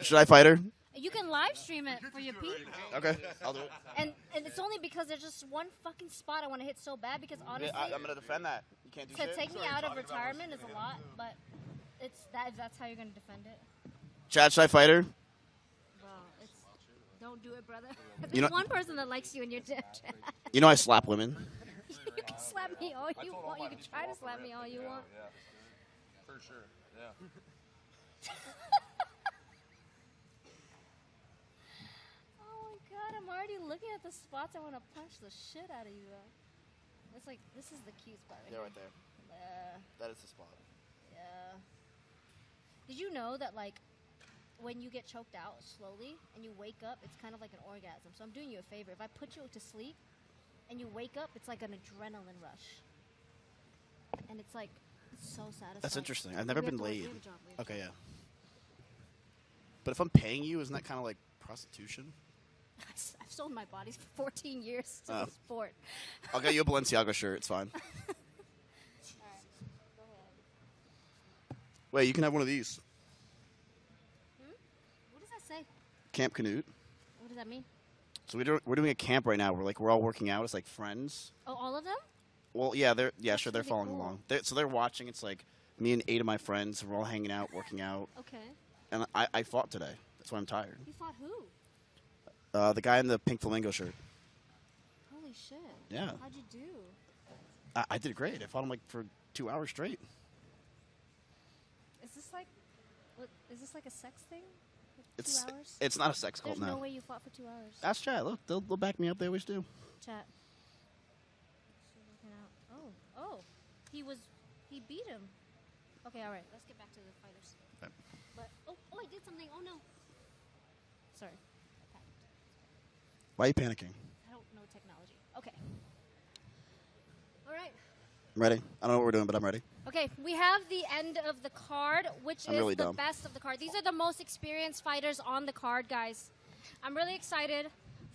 Should I fight her? You can live stream it for your people. Okay, I'll do it. And it's only because there's just one fucking spot I want to hit so bad. Because honestly, I'm gonna defend that. You can't do to shit. take me out of retirement is a lot, but that's how you're gonna defend it. Chad, should I fight her? Bro, don't do it, brother. You There's know- one person that likes you in your gym. You know I slap women. You can slap me all you want. You can try to slap me all you want. Yeah. For sure. Yeah. Oh my god, I'm already looking at the spots I want to punch the shit out of you at. It's like, this is the cute spot right Yeah, here. right there. Yeah. That is the spot. Yeah. Did you know that, like, when you get choked out slowly and you wake up, it's kind of like an orgasm. So I'm doing you a favor. If I put you to sleep and you wake up, it's like an adrenaline rush. And it's like, it's so satisfying. That's interesting. I've never We have been to- we laid. have a job, we have a Okay, job. yeah. But if I'm paying you, isn't that kind of like prostitution? I've sold my bodies for 14 years to Oh. the sport. I'll get you a Balenciaga shirt. It's fine. Wait, you can have one of these. What does that say? Camp Canute. What does that mean? So we're doing a camp right now. We're all working out. It's like friends. Oh, all of them? Well, yeah, they're sure they're really following cool. along. So they're watching. It's like me and 8 of my friends. We're all hanging out, working out. Okay. And I fought today. That's why I'm tired. You fought who? The guy in the pink flamingo shirt. Holy shit. Yeah. How'd you do? I did great. I fought him like for 2 hours straight. Is this like, is this like a sex thing? Like It's 2 hours? it's not a sex cult There's no now. way you fought for 2 hours. Ask chat. Look, they'll back me up. They always do. Chat. Oh, he beat him. Okay, all right. Let's get back to the fighters. Okay. But oh, I did something. Oh no. Sorry. Why are you panicking? I don't know technology. Okay. All right. I'm ready. I don't know what we're doing, but I'm ready. Okay, we have the end of the card, which I'm is really the dumb. best of the card. These are the most experienced fighters on the card, guys. I'm really excited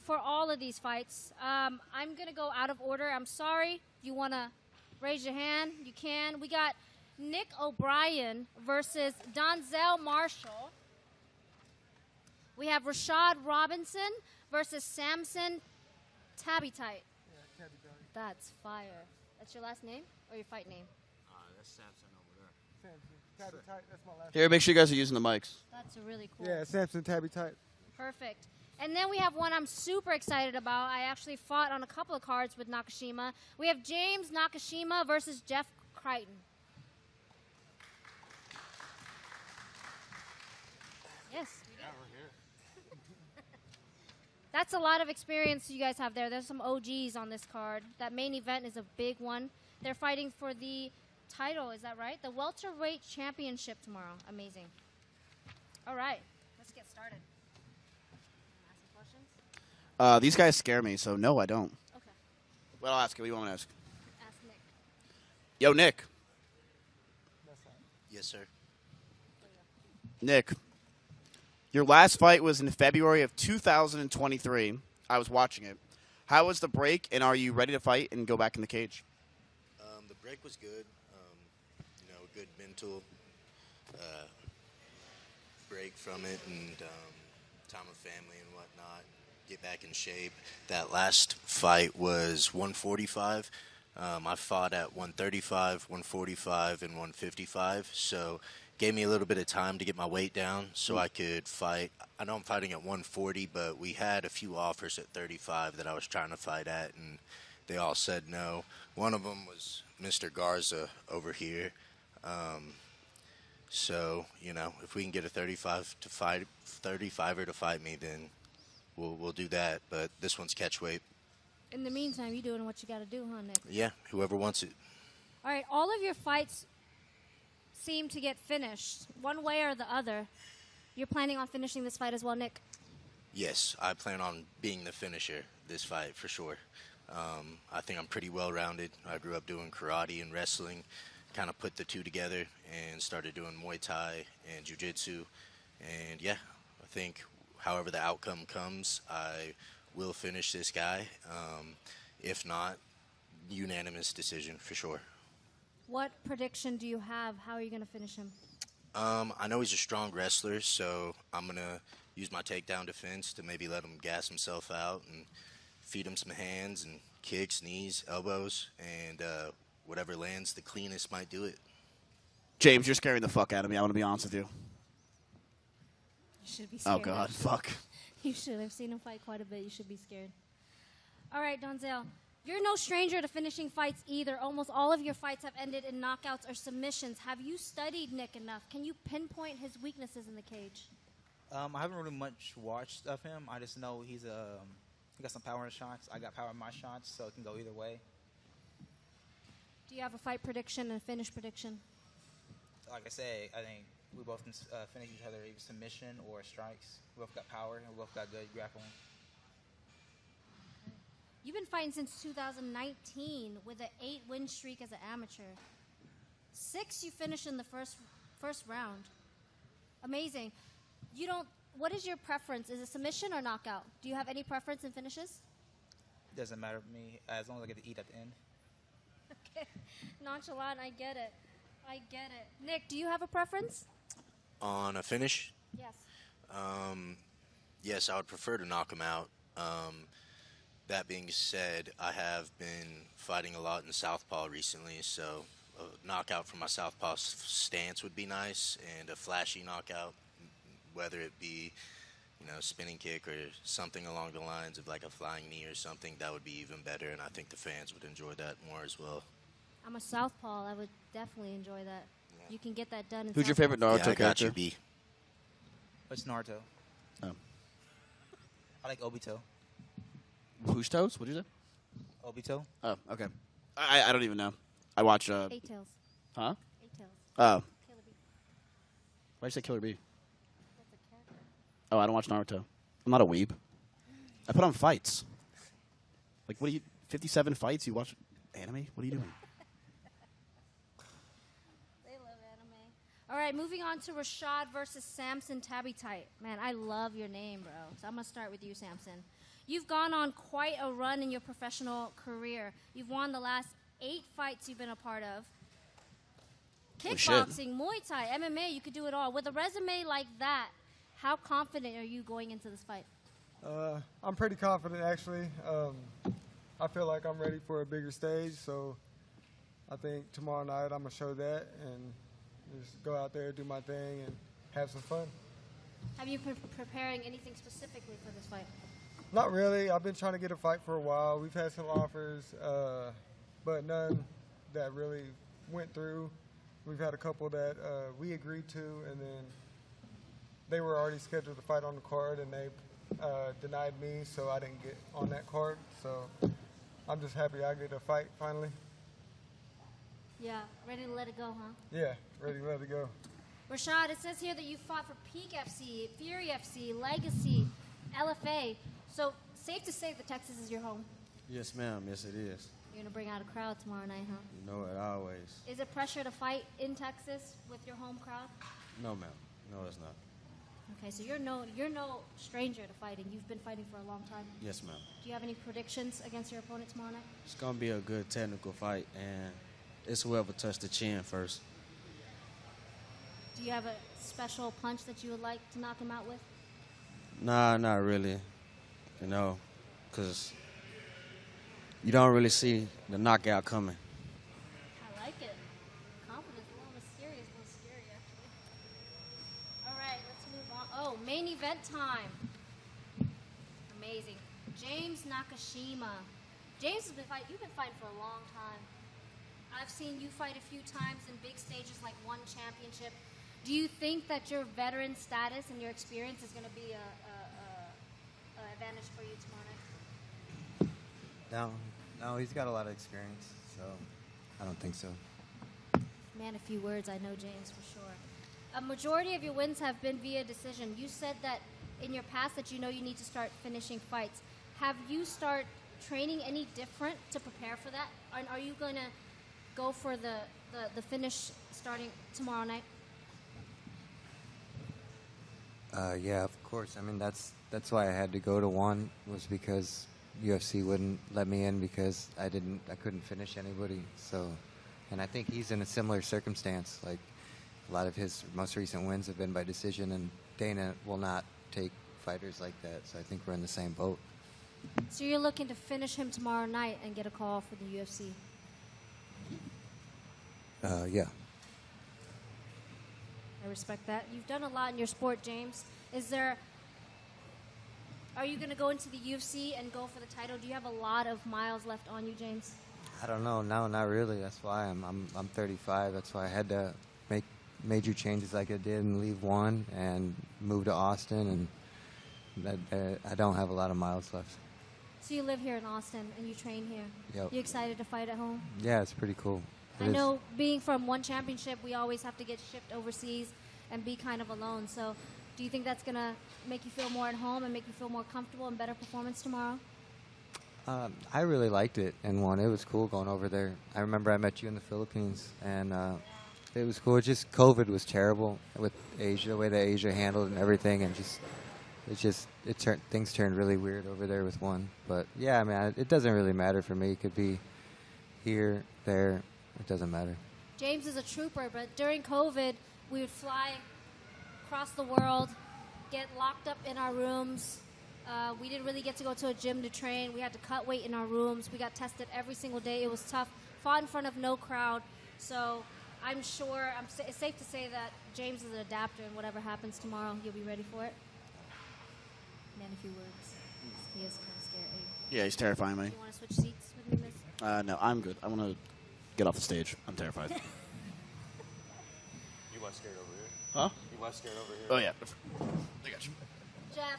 for all of these fights. I'm going to go out of order. I'm sorry. If you want to raise your hand, you can. We got Nick O'Brien versus Donzeill Marshall. We have Rashaad Robinson versus Sampson Tabbytite. That's fire. That's your last name or your fight name? That's Sampson over there. Sampson, Tabbytite, that's my last Here, make sure you guys are using the mics. That's really cool. Yeah, Sampson, Tabbytite. Perfect. And then we have one I'm super excited about. I actually fought on a couple of cards with Nakashima. We have James Nakashima versus Jeff Creighton. Yes. Yeah, we're here. That's a lot of experience you guys have there. There's some OGs on this card. That main event is a big one. They're fighting for the title, is that right? The welterweight championship tomorrow. Amazing. All right, let's get started. Ask some questions? These guys scare me, so no, I don't. Okay. Well, I'll ask you. What do you want to ask? Ask Nick. Yo, Nick. Yes, sir. Nick, your last fight was in February of 2023. I was watching it. How was the break, and are you ready to fight and go back in the cage? The break was good. Good mental break from it, and time with family and whatnot. Get back in shape. That last fight was 145. I fought at 135, 145, and 155. So gave me a little bit of time to get my weight down so I could fight. I know I'm fighting at 140, but we had a few offers at 35 that I was trying to fight at, and they all said no. One of them was Mr. Garza over here. So, if we can get a 35er to fight me, then we'll do that. But this one's catch weight. In the meantime, you're doing what you got to do, huh, Nick? Yeah, whoever wants it. All right, all of your fights seem to get finished one way or the other. You're planning on finishing this fight as well, Nick? Yes, I plan on being the finisher this fight for sure. I think I'm pretty well-rounded. I grew up doing karate and wrestling, kind of put the two together and started doing Muay Thai and jiu-jitsu. And, yeah, I think however the outcome comes, I will finish this guy. If not, unanimous decision for sure. What prediction do you have? How are you going to finish him? I know he's a strong wrestler, so I'm going to use my takedown defense to maybe let him gas himself out and feed him some hands and kicks, knees, elbows, and whatever lands the cleanest might do it. James, you're scaring the fuck out of me. I want to be honest with you. You should be scared. Oh, God, fuck. You should. I've seen him fight quite a bit. You should be scared. All right, Donzeill. You're no stranger to finishing fights either. Almost all of your fights have ended in knockouts or submissions. Have you studied Nick enough? Can you pinpoint his weaknesses in the cage? I haven't really much watched of him. I just know he got some power in his shots. I got power in my shots, so it can go either way. Do you have a fight prediction and a finish prediction? Like I say, I think we both can finish each other either submission or strikes. We both got power and we both got good grappling. You've been fighting since 2019 with an 8-win streak as an amateur. 6 you finished in the first round. Amazing. What is your preference? Is it submission or knockout? Do you have any preference in finishes? Doesn't matter to me as long as I get to eat at the end. Okay. Nonchalant, I get it. Nick, do you have a preference? On a finish? Yes. Yes, I would prefer to knock him out. That being said, I have been fighting a lot in southpaw recently, so a knockout from my southpaw stance would be nice, and a flashy knockout, whether it be, spinning kick or something along the lines of like a flying knee or something, that would be even better, and I think the fans would enjoy that more as well. I'm a southpaw. I would definitely enjoy that. Yeah. You can get that done in Who's your southpaw. favorite Naruto I got character? you, B. It's Naruto. Oh. I like Obito. Whose toes? What'd you say? Obito. Oh, okay. I don't even know. I watch. 8 Tails. Huh? 8 Tails. Oh. Killer Bee. Why'd you say Killer Bee? That's a character. Oh, I don't watch Naruto. I'm not a weeb. I put on fights. Like, what do you? 57 fights? You watch anime? What are you doing? They love anime. All right, moving on to Rashaad versus Sampson Tabbytite. Man, I love your name, bro. So I'm gonna start with you, Sampson. You've gone on quite a run in your professional career. You've won the last 8 fights you've been a part of. Kickboxing, Muay Thai, MMA, you could do it all. With a resume like that, How confident are you going into this fight? I'm pretty confident, actually. I feel like I'm ready for a bigger stage, so I think tomorrow night I'm going to show that and just go out there, do my thing, and have some fun. Have you been preparing anything specifically for this fight? Not really. I've been trying to get a fight for a while. We've had some offers, but none that really went through. We've had a couple that we agreed to, and then they were already scheduled to fight on the card, and they denied me, so I didn't get on that card. So I'm just happy I get a fight finally. Yeah, ready to let it go, huh? Yeah, ready to let it go. Rashaad, it says here that you fought for Peak FC, Fury FC, Legacy, LFA. So safe to say that Texas is your home. Yes, ma'am. Yes, it is. You're going to bring out a crowd tomorrow night, huh? You know it always. Is it pressure to fight in Texas with your home crowd? No, ma'am. No, it's not. Okay, so you're no stranger to fighting. You've been fighting for a long time. Yes, ma'am. Do you have any predictions against your opponent tomorrow night? It's going to be a good technical fight, and it's whoever touched the chin first. Do you have a special punch that you would like to knock him out with? Nah, not really. You know, because you don't really see the knockout coming. I like it. Confidence, a little mysterious, a little scary, actually. All right, let's move on. Oh, main event time. Amazing. James Nakashima. James, you've been fighting for a long time. I've seen you fight a few times in big stages like one championship. Do you think that your veteran status and your experience is going to be a advantage for you tomorrow night? No, he's got a lot of experience, so I don't think so. Man, a few words, I know James for sure. A majority of your wins have been via decision. You said that in your past that you know you need to start finishing fights. Have you start training any different to prepare for that? Are you going to go for the finish starting tomorrow night? Yeah, of course. I mean, that's why I had to go to one, was because UFC wouldn't let me in because I couldn't finish anybody. So, and I think he's in a similar circumstance. Like, a lot of his most recent wins have been by decision, and Dana will not take fighters like that. So I think we're in the same boat. So you're looking to finish him tomorrow night and get a call for the UFC? Yeah. I respect that. You've done a lot in your sport, James. Are you going to go into the UFC and go for the title? Do you have a lot of miles left on you, James? I don't know. No, not really. That's why I'm 35. That's why I had to make major changes like I did and leave one and move to Austin, and I don't have a lot of miles left. So you live here in Austin and you train here. Yep. You excited to fight at home? Yeah, it's pretty cool. I know being from one championship, we always have to get shipped overseas and be kind of alone. So do you think that's going to make you feel more at home and make you feel more comfortable and better performance tomorrow? I really liked it in one. It was cool going over there. I remember I met you in the Philippines, and it was cool. Just COVID was terrible with Asia, the way that Asia handled and everything, and things turned really weird over there with one. But yeah, I mean, it doesn't really matter for me. It could be here, there. It doesn't matter. James is a trooper, but during COVID, we would fly across the world, get locked up in our rooms. We didn't really get to go to a gym to train. We had to cut weight in our rooms. We got tested every single day. It was tough. Fought in front of no crowd. So I'm sure it's safe to say that James is an adapter, and whatever happens tomorrow, he'll be ready for it. Man, a few words. He is kind of scary. Yeah, he's terrifying me. Do you want to switch seats with me, miss? No, I'm good. I want to get off the stage. I'm terrified. You weren't scared over here? Huh? You weren't scared over here? Oh, yeah. I got you. Jeff,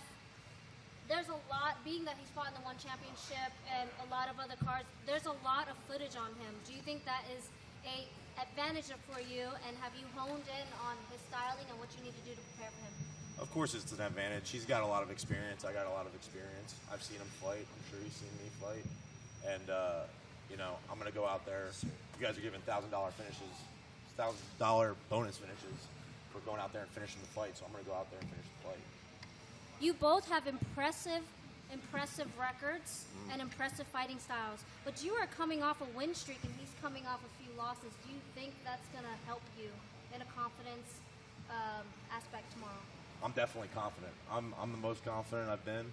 there's a lot, being that he's fought in the one championship and a lot of other cards, there's a lot of footage on him. Do you think that is a advantage for you, and have you honed in on his styling and what you need to do to prepare for him? Of course it's an advantage. He's got a lot of experience. I got a lot of experience. I've seen him fight. I'm sure he's seen me fight. And, I'm going to go out there. You guys are giving $1,000 finishes, $1,000 bonus finishes for going out there and finishing the fight. So I'm going to go out there and finish the fight. You both have impressive records and impressive fighting styles. But you are coming off a win streak, and he's coming off a few losses. Do you think that's going to help you in a confidence aspect tomorrow? I'm definitely confident. I'm the most confident I've been.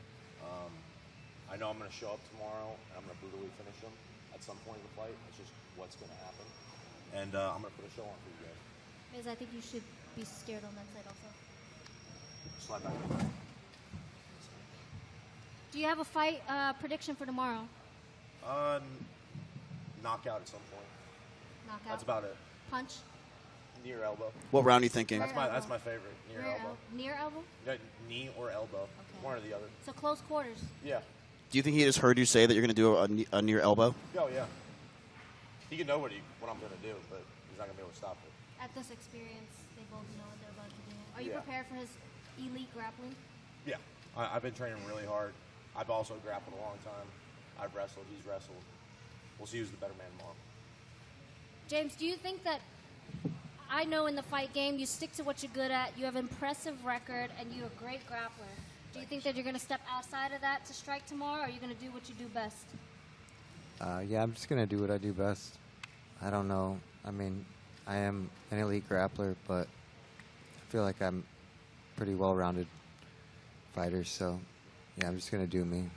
I know I'm going to show up tomorrow, and I'm going to brutally finish him at some point in the fight. It's just what's going to happen. And I'm going to put a show on for you guys. Miz, I think you should be scared on that side also. Slide back. Do you have a fight prediction for tomorrow? Knockout at some point. Knockout? That's about it. Punch? Near elbow. What round are you thinking? That's my favorite. Near elbow. Near elbow? Yeah, knee or elbow. One or the other. So close quarters. Yeah. Do you think he just heard you say that you're going to do a near elbow? Oh, yeah. He can know what I'm going to do, but he's not going to be able to stop it. At this experience, they both know what they're about to do. Are you Yeah. prepared for his elite grappling? Yeah. I've been training really hard. I've also grappled a long time. I've wrestled. He's wrestled. We'll see who's the better man tomorrow. James, do you think that, I know in the fight game you stick to what you're good at, you have an impressive record, and you're a great grappler. Do you think that you're going to step outside of that to strike tomorrow, or are you going to do what you do best? Yeah, I'm just going to do what I do best. I don't know. I mean, I am an elite grappler, but I feel like I'm a pretty well-rounded fighter, so yeah, I'm just going to do me.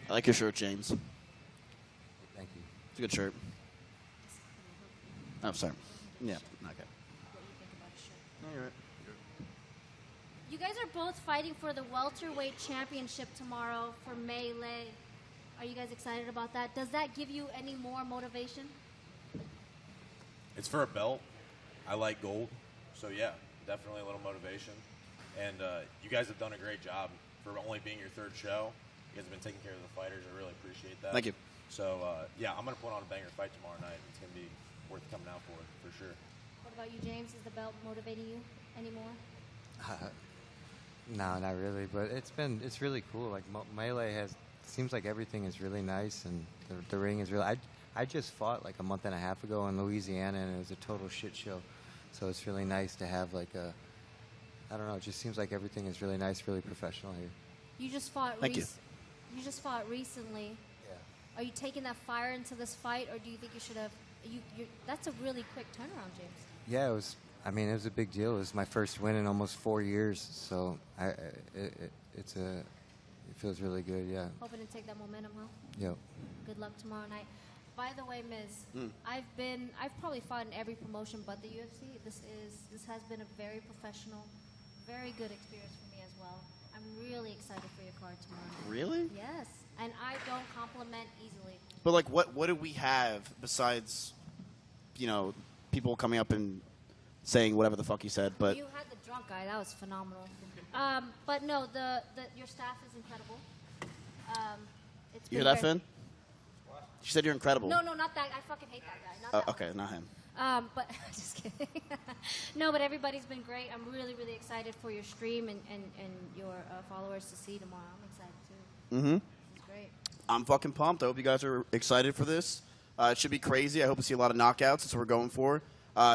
I like your shirt, James. Thank you. It's a good shirt. Oh, sorry. Yeah, okay. No, you're right. You guys are both fighting for the welterweight championship tomorrow for Melee. Are you guys excited about that? Does that give you any more motivation? It's for a belt. I like gold. So, yeah, definitely a little motivation. And you guys have done a great job for only being your third show. You guys have been taking care of the fighters. I really appreciate that. Thank you. So, yeah, I'm going to put on a banger fight tomorrow night. It's going to be worth coming out for sure. What about you, James? Is the belt motivating you anymore? No, not really, but it's really cool. Like Melee seems like everything is really nice, and the ring is really. I just fought like a month and a half ago in Louisiana, and it was a total shit show. So it's really nice to have like I don't know. It just seems like everything is really nice, really professional here. You just fought. Thank you. You just fought recently. Yeah. Are you taking that fire into this fight, or do you think you should have? That's a really quick turnaround, James. Yeah, it was. I mean, it was a big deal. It was my first win in almost 4 years, so it feels really good. Yeah. Hoping to take that momentum, huh? Yep. Good luck tomorrow night. By the way, Miz, I've probably fought in every promotion but the UFC. This has been a very professional, very good experience for me as well. I'm really excited for your card tomorrow. Really? Yes, and I don't compliment easily. But like, what do we have besides, people coming up and saying whatever the fuck you said? But You had the drunk guy. That was phenomenal. But no, your staff is incredible. It's you hear been that, very- Finn? She said you're incredible. No, not that. I fucking hate that guy. Not that Okay, not him. But just kidding. No, but everybody's been great. I'm really, really excited for your stream and your followers to see tomorrow. I'm excited too. Mm-hmm. It's great. I'm fucking pumped. I hope you guys are excited for this. It should be crazy. I hope to see a lot of knockouts. That's what we're going for.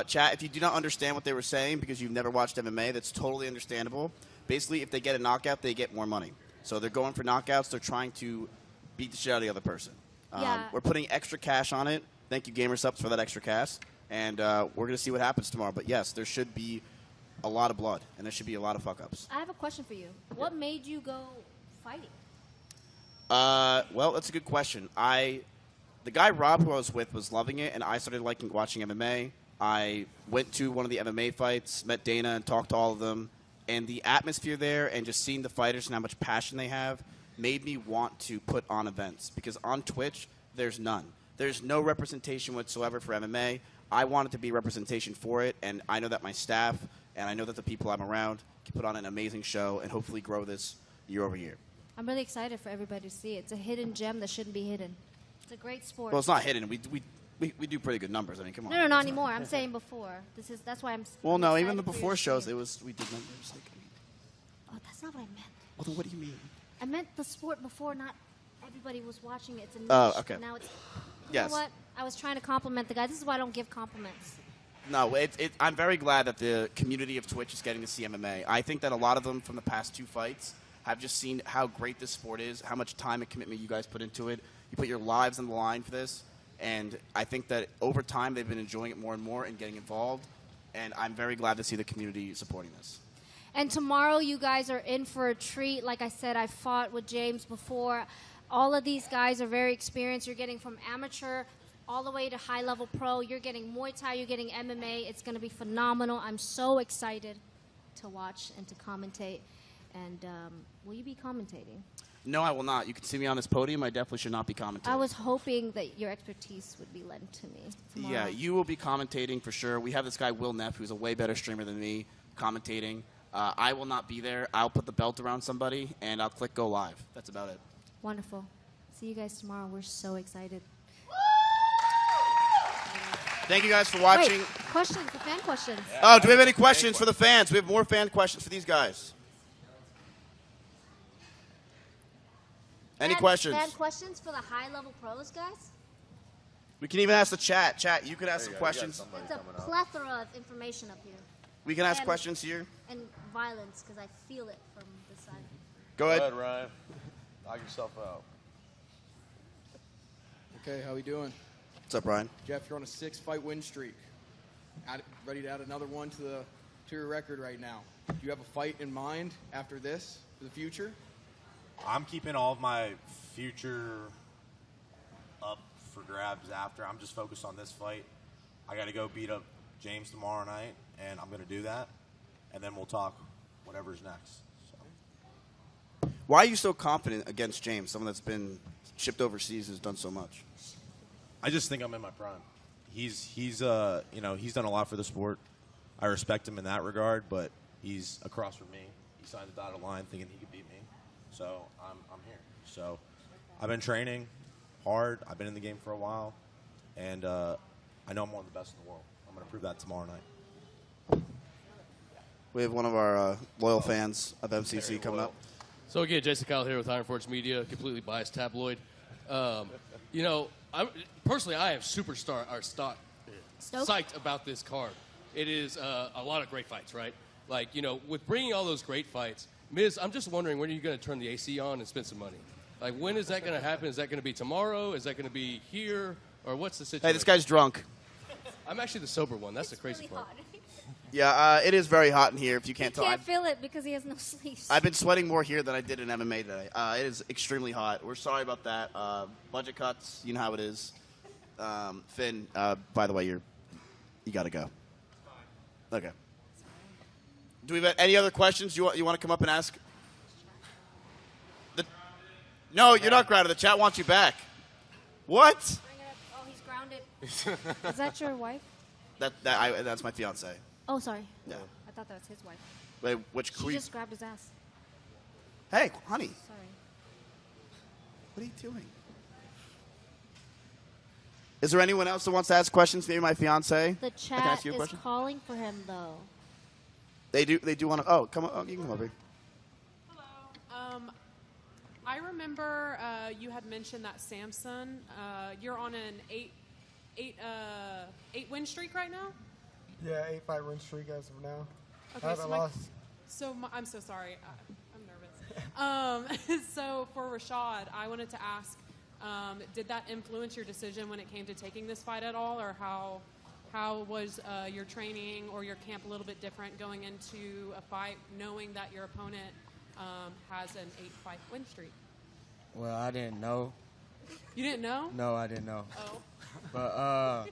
Chat, if you do not understand what they were saying because you've never watched MMA, that's totally understandable. Basically, if they get a knockout, they get more money. So they're going for knockouts. They're trying to beat the shit out of the other person. Yeah. We're putting extra cash on it. Thank you, GamerSubs, for that extra cash. And we're going to see what happens tomorrow. But, yes, there should be a lot of blood, and there should be a lot of fuck-ups. I have a question for you. What made you go fighting? Well, that's a good question. The guy, Rob, who I was with, was loving it, and I started watching MMA. I went to one of the MMA fights, met Dana, and talked to all of them. And the atmosphere there and just seeing the fighters and how much passion they have made me want to put on events. Because on Twitch, there's none. There's no representation whatsoever for MMA. I wanted to be representation for it, and I know that my staff and I know that the people I'm around can put on an amazing show and hopefully grow this year over year. I'm really excited for everybody to see it. It's a hidden gem that shouldn't be hidden. It's a great sport. Well, it's not hidden. We do pretty good numbers. I mean, come on. No, not anymore. I'm saying before. That's why I'm. Well, no, even the excited for before your shows, stream. we did numbers. Oh, that's not what I meant. Well, then what do you mean? I meant the sport before. Not everybody was watching it. It's a niche. Oh, okay. Now it's. Yes. You know what? I was trying to compliment the guy. This is why I don't give compliments. No, I'm very glad that the community of Twitch is getting to see MMA. I think that a lot of them from the past 2 fights have just seen how great this sport is, how much time and commitment you guys put into it. You put your lives on the line for this, and I think that over time they've been enjoying it more and more and getting involved, and I'm very glad to see the community supporting this. And tomorrow, you guys are in for a treat. Like I said, I fought with James before. All of these guys are very experienced. You're getting from amateur all the way to high-level pro. You're getting Muay Thai. You're getting MMA. It's going to be phenomenal. I'm so excited to watch and to commentate. And will you be commentating? No, I will not. You can see me on this podium. I definitely should not be commentating. I was hoping that your expertise would be lent to me tomorrow. Yeah, you will be commentating for sure. We have this guy, Will Neff, who's a way better streamer than me, commentating. I will not be there. I'll put the belt around somebody, and I'll click go live. That's about it. Wonderful. See you guys tomorrow. We're so excited. Thank you guys for watching. Wait, questions, the fan questions. Oh, do we have any questions for the fans? We have more fan questions for these guys. Any questions? Fan questions for the high-level pros, guys? We can even ask the chat. Chat, you can ask some questions. It's a plethora of information up here. We can ask questions here. And violence, because I feel it from this side. Go ahead. Go ahead, Ryan. Knock yourself out. Okay, how we doing? What's up, Ryan? Jeff, you're on a 6-fight win streak. Ready to add another one to your record right now. Do you have a fight in mind after this for the future? I'm keeping all of my future up for grabs after. I'm just focused on this fight. I got to go beat up James tomorrow night, and I'm going to do that. And then we'll talk whatever's next. So. Why are you so confident against James, someone that's been shipped overseas, who's done so much? I just think I'm in my prime. He's done a lot for the sport. I respect him in that regard, but he's across from me. He signed the dotted line thinking he could beat me. So I'm here. So I've been training hard. I've been in the game for a while, and I know I'm one of the best in the world. I'm going to prove that tomorrow night. We have one of our loyal fans of MCC coming up. So again, Jason Kyle here with Iron Forge Media, completely biased tabloid. Personally, I am psyched about this card. It is a lot of great fights, right? Like, with bringing all those great fights, Miz, I'm just wondering, when are you going to turn the AC on and spend some money? Like, when is that going to happen? Is that going to be tomorrow? Is that going to be here? Or what's the situation? Hey, this guy's drunk. I'm actually the sober one. That's the crazy part. Yeah, it is very hot in here, if you can't tell. He can't feel it because he has no sleeves. I've been sweating more here than I did in MMA today. It is extremely hot. We're sorry about that. Budget cuts, you know how it is. Finn, by the way, you got to go. Okay. Do we have any other questions you want to come up and ask? No, you're not grounded. The chat wants you back. What? Oh, he's grounded. Is that your wife? That's my fiance. Oh, sorry. Yeah. I thought that was his wife. Wait, which She just grabbed his ass. Hey, honey. Sorry. What are you doing? Is there anyone else that wants to ask questions? Maybe my fiance. The I can chat ask you a is question? calling for him, though. They do want to. Oh, come on. Oh, you can come over here. I remember you had mentioned that Sampson. You're on an eight win streak right now. Yeah, 8-fight win streak as of now. Okay, I haven't lost. I'm so sorry. I'm nervous. So for Rashaad, I wanted to ask, did that influence your decision when it came to taking this fight at all, or how was your training or your camp a little bit different going into a fight, knowing that your opponent has an 8-fight win streak? Well, I didn't know. You didn't know? No, I didn't know. Oh. But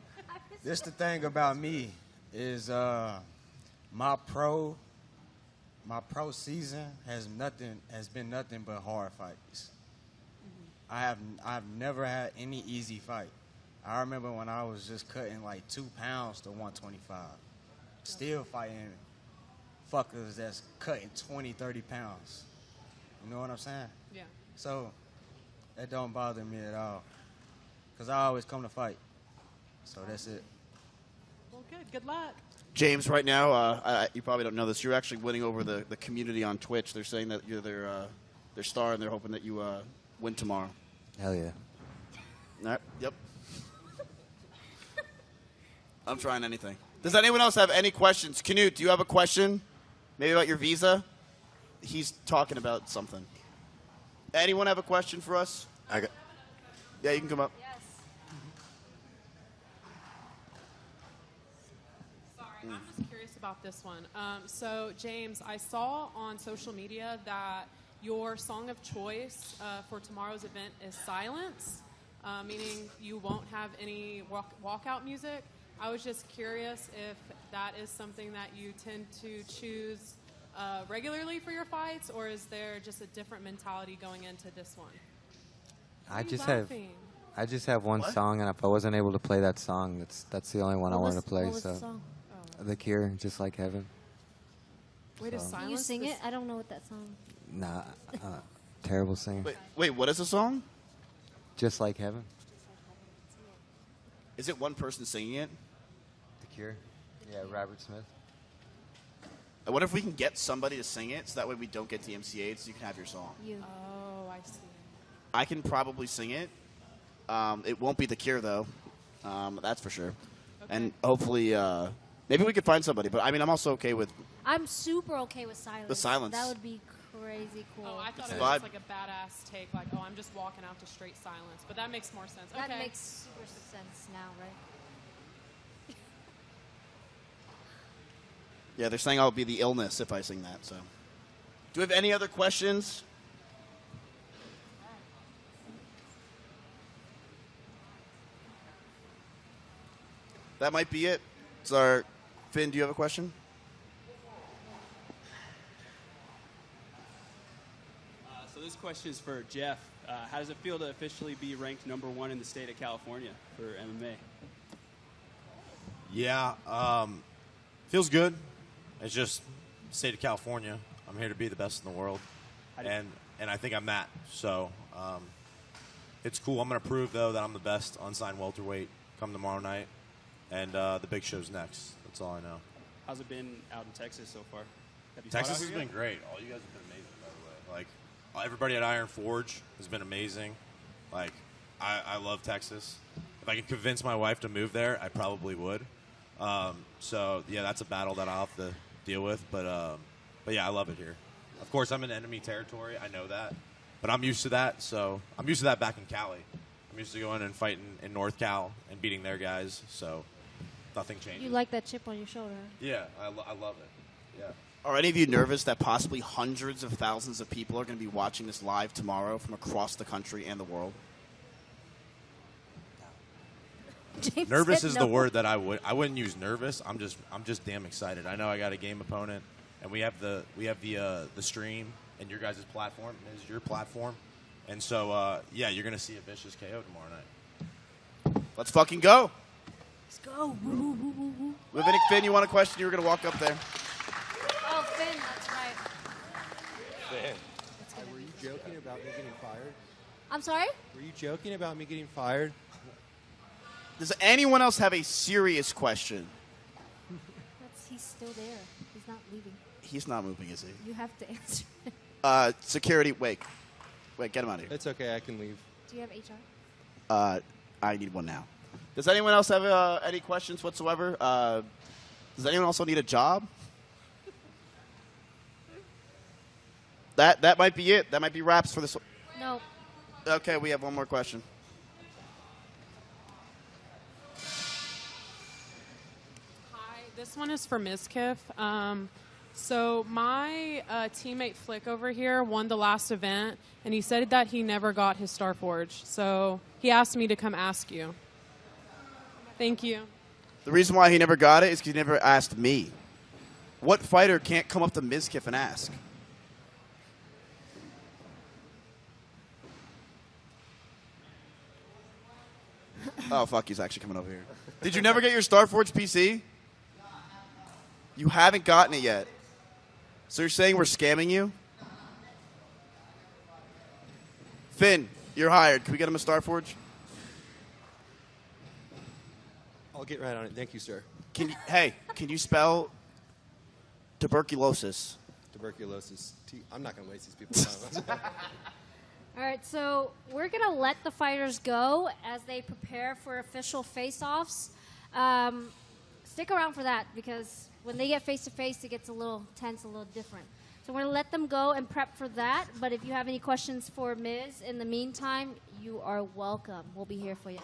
this the thing about me is my pro season has been nothing but hard fights. I've never had any easy fight. I remember when I was just cutting like 2 pounds to 125, still fighting fuckers that's cutting 20, 30 pounds. You know what I'm saying? Yeah. So that don't bother me at all, because I always come to fight. So that's it. Well, good. Good luck. James, right now, you probably don't know this. You're actually winning over the community on Twitch. They're saying that you're their star, and they're hoping that you win tomorrow. Hell yeah. All right. Yep. I'm trying anything. Does anyone else have any questions? Canute, do you have a question? Maybe about your visa? He's talking about something. Anyone have a question for us? Yeah, you can come up. Sorry, I'm just curious about this one. So, James, I saw on social media that your song of choice for tomorrow's event is Silence, meaning you won't have any walkout music. I was just curious if that is something that you tend to choose regularly for your fights, or is there just a different mentality going into this one? I just have one song, and if I wasn't able to play that song, that's the only one I wanted to play. What was So, the song? The Cure, Just Like Heaven. Wait, So- Can you sing it? I don't know what that song. Nah, terrible singer. Wait, what is the song? Just Like Heaven. Is it one person singing it? The Cure. Yeah, Robert Smith. I wonder if we can get somebody to sing it, so that way we don't get DMCA'd, so you can have your song. Oh, I see. I can probably sing it. It won't be The Cure, though. That's for sure. And hopefully, maybe we could find somebody. But, I mean, I'm also okay with... I'm super okay with Silence. The Silence. That would be crazy cool. Oh, I thought It's it was vibe. just like a badass take, like, oh, I'm just walking out to straight silence. But that makes more sense. That Okay. makes super sense now, right? Yeah, they're saying I'll be the illness if I sing that. So, do we have any other questions? That might be it. So, Finn, do you have a question? So this question is for Jeff. How does it feel to officially be ranked #1 in the state of California for MMA? Yeah, feels good. It's just state of California. I'm here to be the best in the world, and I think I'm that. So it's cool. I'm going to prove though that I'm the best unsigned welterweight come tomorrow night, and the big show's next. That's all I know. How's it been out in Texas so far? Have you Texas fought out has here been yet? great. All you guys have been amazing, by the way. Like everybody at Iron Forge has been amazing. Like I love Texas. If I could convince my wife to move there, I probably would. So yeah, that's a battle that I'll have to deal with. But yeah, I love it here. Of course, I'm in enemy territory. I know that, but I'm used to that. So I'm used to that back in Cali. I'm used to going and fighting in North Cal and beating their guys. So nothing changes. You like that chip on your shoulder? Yeah, I love it. Yeah. Are any of you nervous that possibly hundreds of thousands of people are going to be watching this live tomorrow from across the country and the world? James Nervous said is no. the word that I wouldn't use nervous. I'm just damn excited. I know I got a game opponent, and we have the stream and your guys' platform is your platform, and so yeah, you're gonna see a vicious KO tomorrow night. Let's fucking go. Let's go. Woo, woo, woo, woo, woo. Rabbinic Finn, you want a question? You were going to walk up there. Oh, Finn, that's right. Were you joking about me getting fired? I'm sorry? Were you joking about me getting fired? Does anyone else have a serious question? He's still there. He's not leaving. He's not moving, is he? You have to answer. Security, wait, get him out of here. It's okay, I can leave. Do you have HR? I need one now. Does anyone else have any questions whatsoever? Does anyone also need a job? That might be it. That might be wraps for this. No. Okay, we have one more question. Hi, this one is for Mizkif. So my teammate Flick over here won the last event, and he said that he never got his Star Forge. So he asked me to come ask you. Thank you. The reason why he never got it is because he never asked me. What fighter can't come up to Mizkif and ask? Oh, fuck, he's actually coming over here. Did you never get your Starforge PC? You haven't gotten it yet. So you're saying we're scamming you? Finn, you're hired. Can we get him a Starforge? I'll get right on it. Thank you, sir. Hey, can you spell tuberculosis? Tuberculosis. I'm not going to waste these people's time. All right, so we're going to let the fighters go as they prepare for official face-offs. Stick around for that because when they get face-to-face, it gets a little tense, a little different. So we're going to let them go and prep for that. But if you have any questions for Miz in the meantime, you are welcome. We'll be here for you.